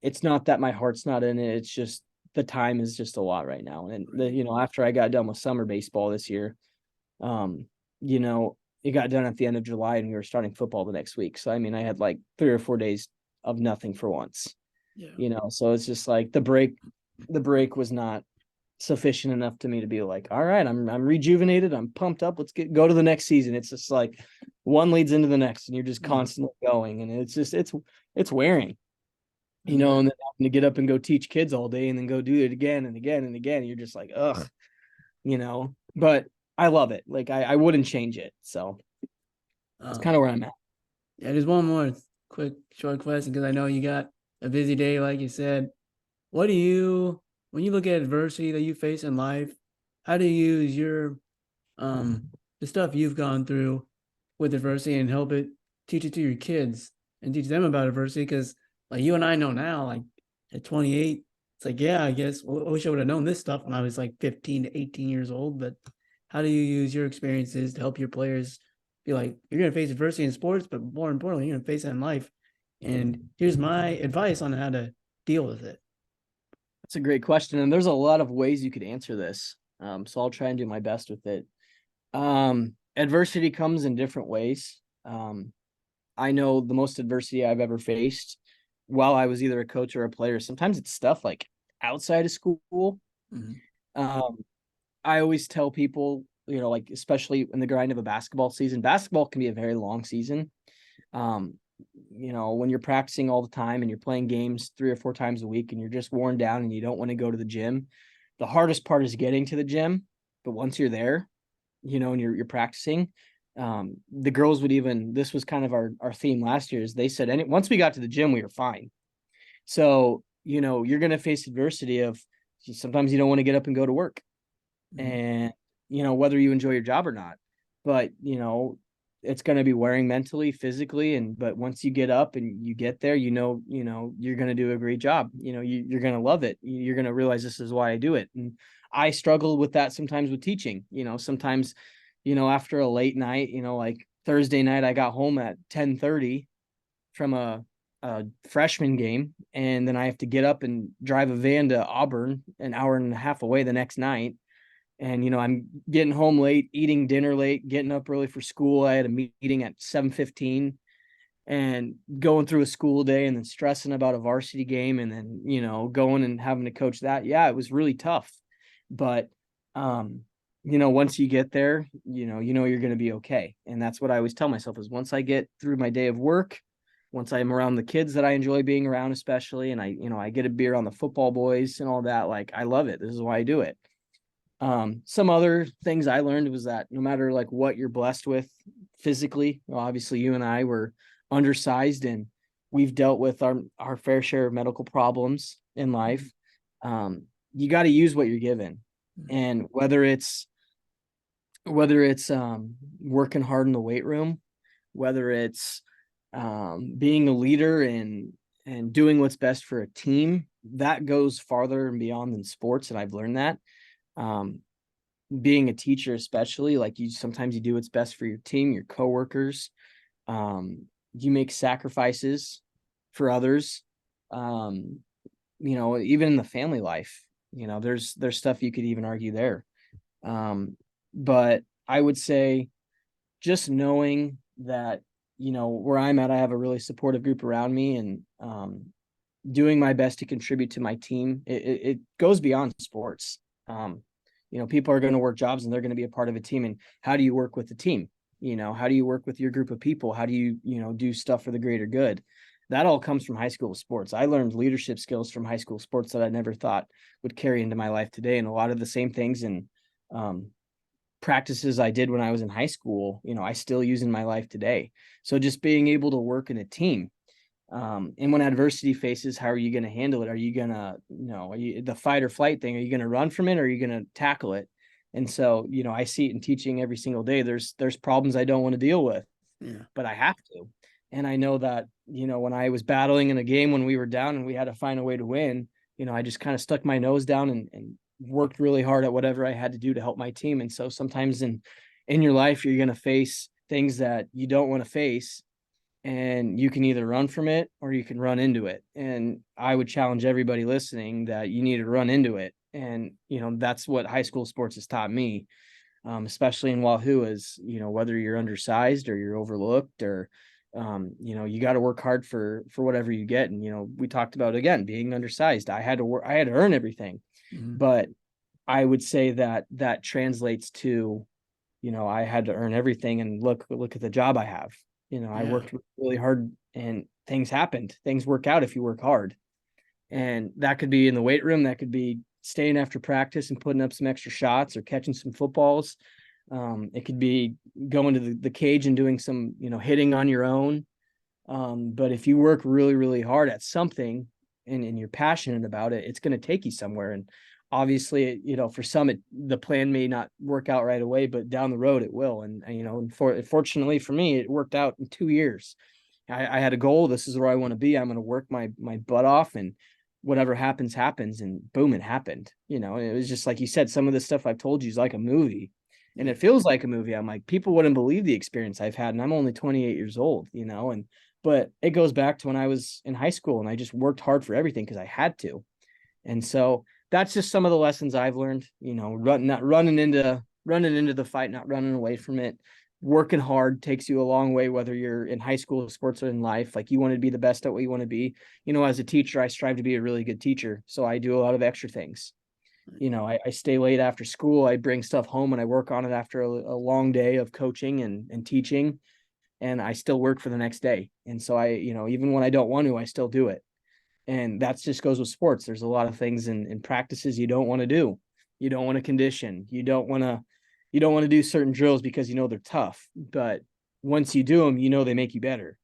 It's not that my heart's not in it. It's just the time is just a lot right now. And after I got done with summer baseball this year, it got done at the end of July, and we were starting football the next week. So, I mean, I had like 3 or 4 days of nothing for once, so it's just like the break was not sufficient enough to me to be like, all right, I'm rejuvenated. I'm pumped up. Let's go to the next season. It's just like one leads into the next, and you're just constantly going. And it's just, it's wearing, and then having to get up and go teach kids all day and then go do it again and again and again. You're just like, ugh, but I love it. Like I wouldn't change it. So that's kind of where I'm at. Yeah, there's one more quick short question, because I know you got a busy day, like you said. When you look at adversity that you face in life, how do you use your the stuff you've gone through with adversity and help it teach it to your kids and teach them about adversity? Because like you and I know now, like at 28, it's like, yeah, I guess I wish I would have known this stuff when I was like 15 to 18 years old. But how do you use your experiences to help your players be like, you're going to face adversity in sports, but more importantly, you're going to face it in life. And here's my advice on how to deal with it. That's a great question. And there's a lot of ways you could answer this. So I'll try and do my best with it. Adversity comes in different ways. I know the most adversity I've ever faced while I was either a coach or a player, sometimes it's stuff like outside of school. Mhm. I always tell people, like, especially in the grind of a basketball season, basketball can be a very long season. Um, when you're practicing all the time and you're playing games 3 or 4 times a week and you're just worn down and you don't want to go to the gym, the hardest part is getting to the gym. But once you're there, and you're practicing, the girls would this was kind of our theme last year, is they said once we got to the gym, we were fine. So, you're going to face adversity of sometimes you don't want to get up and go to work, Mhm. and, whether you enjoy your job or not, but, it's going to be wearing mentally, physically. But once you get up and you get there, you're going to do a great job. You're going to love it. You're going to realize this is why I do it. And I struggle with that sometimes with teaching, sometimes, after a late night, like Thursday night, I got home at 10:30 from a freshman game, and then I have to get up and drive a van to Auburn, an hour and a half away, the next night. And I'm getting home late, eating dinner late, getting up early for school. I had a meeting at 7:15, and going through a school day and then stressing about a varsity game, and then going and having to coach that. Yeah, it was really tough. But once you get there, you're going to be okay. And that's what I always tell myself, is once I get through my day of work, once I'm around the kids that I enjoy being around, especially, and I get a beer on the football boys and all that, like, I love it. This is why I do it. Some other things I learned was that no matter like what you're blessed with physically, obviously you and I were undersized, and we've dealt with our fair share of medical problems in life. You got to use what you're given. And whether it's working hard in the weight room, whether it's being a leader and doing what's best for a team, that goes farther and beyond than sports. And I've learned that. um, Being a teacher, especially, like, sometimes you do what's best for your team, your coworkers. You make sacrifices for others. Even in the family life, there's stuff you could even argue there. But I would say, just knowing that, where I'm at, I have a really supportive group around me, and doing my best to contribute to my team. It goes beyond sports. People are going to work jobs and they're going to be a part of a team. And how do you work with the team? How do you work with your group of people? How do you, do stuff for the greater good? That all comes from high school sports. I learned leadership skills from high school sports that I never thought would carry into my life today. And a lot of the same things and practices I did when I was in high school, I still use in my life today. So just being able to work in a team. And when adversity faces, how are you going to handle it? Are you going to, the fight or flight thing, are you going to run from it, or are you going to tackle it? And so, I see it in teaching every single day. There's problems I don't want to deal with, but I have to. And I know that, when I was battling in a game when we were down and we had to find a way to win, I just kind of stuck my nose down and worked really hard at whatever I had to do to help my team. And so sometimes in your life, you're going to face things that you don't want to face, and you can either run from it or you can run into it. And I would challenge everybody listening that you need to run into it. And, that's what high school sports has taught me, especially in Wahoo, is, whether you're undersized or you're overlooked, or, you got to work hard for whatever you get. And, we talked about, again, being undersized. I had to earn everything. But I would say that translates to, I had to earn everything, and look at the job I have. I worked really hard, and things happened. Things work out if you work hard. And that could be in the weight room. That could be staying after practice and putting up some extra shots or catching some footballs. It could be going to the cage and doing some, hitting on your own. But if you work really, really hard at something, and you're passionate about it, it's going to take you somewhere. And obviously, for some, the plan may not work out right away, but down the road it will. And fortunately for me, it worked out in 2 years. I had a goal. This is where I want to be. I'm going to work my butt off, and whatever happens, happens. And boom, it happened. It was just like you said, some of the stuff I've told you is like a movie, and it feels like a movie. I'm like, people wouldn't believe the experience I've had, and I'm only 28 years old, but it goes back to when I was in high school, and I just worked hard for everything because I had to. And so that's just some of the lessons I've learned, not running into the fight, not running away from it, working hard takes you a long way, whether you're in high school, sports, or in life. Like, you want to be the best at what you want to be. As a teacher, I strive to be a really good teacher. So I do a lot of extra things. I stay late after school. I bring stuff home and I work on it after a long day of coaching and teaching, and I still work for the next day. And so even when I don't want to, I still do it. And that just goes with sports. There's a lot of things in practices you don't want to do. You don't want to condition. You don't want to do certain drills because they're tough. But once you do them, they make you better.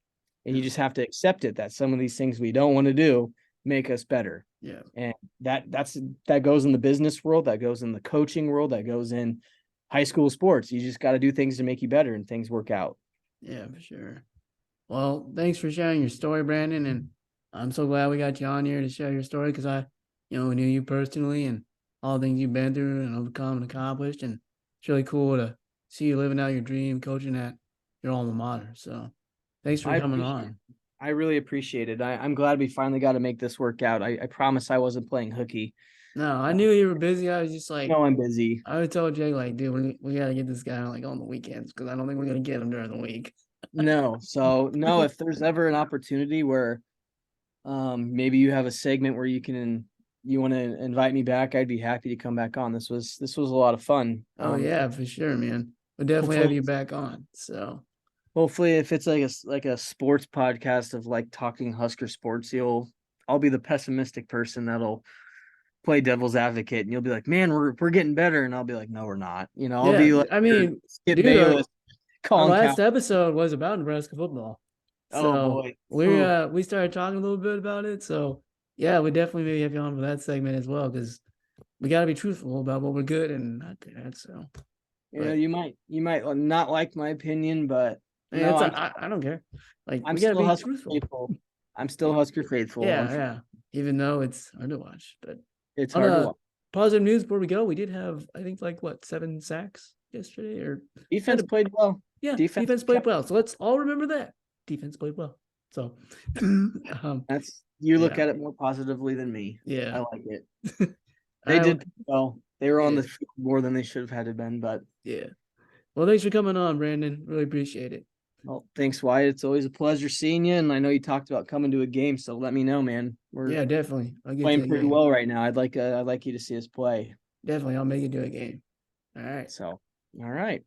And you just have to accept it, that some of these things we don't want to do make us better. Yeah. And that goes in the business world, that goes in the coaching world, that goes in high school sports. You just got to do things to make you better, and things work out. Yeah, for sure. Well, thanks for sharing your story, Brandon. And I'm so glad we got you on here to share your story, because I, knew you personally and all the things you've been through and overcome and accomplished. And it's really cool to see you living out your dream, coaching at your alma mater. So thanks for coming on. I really appreciate it. I'm glad we finally got to make this work out. I promise I wasn't playing hooky. No, I knew you were busy. I was just like, no, I'm busy. I would tell Jay, like, dude, we got to get this guy on the weekends, because I don't think we're going to get him during the week. No. So no, if there's ever an opportunity where maybe you have a segment where you want to invite me back, I'd be happy to come back on. This was a lot of fun. Oh yeah, for sure, man. We'll definitely have you back on. So hopefully, if it's like a sports podcast of like talking Husker sports, I'll be the pessimistic person that'll play devil's advocate, and you'll be like, man, we're getting better. And I'll be like, no, we're not. I'll be like, Skip Bayless. Our last episode was about Nebraska football. So we started talking a little bit about it. So yeah, we definitely maybe have you on for that segment as well, because we got to be truthful about what we're good and not good at. So you might not like my opinion, but I don't care. Like, I'm we gotta still be Husker truthful. faithful. I'm still Husker faithful. Yeah. Even though it's hard to watch, but it's hard to watch. Positive news before we go. We did have, I think, 7 sacks yesterday. Or defense played well. Yeah, defense played well. So let's all remember that defense played well. So you look at it more positively than me. Yeah, I like it. They did well. They were on the field more than they should have had to been, but yeah. Well, thanks for coming on, Brandon. Really appreciate it. Well, thanks, Wyatt. It's always a pleasure seeing you, and I know you talked about coming to a game, so let me know, man. We're definitely playing pretty well right now. I'd like you to see us play. Definitely, I'll make you do a game. All right. So, all right.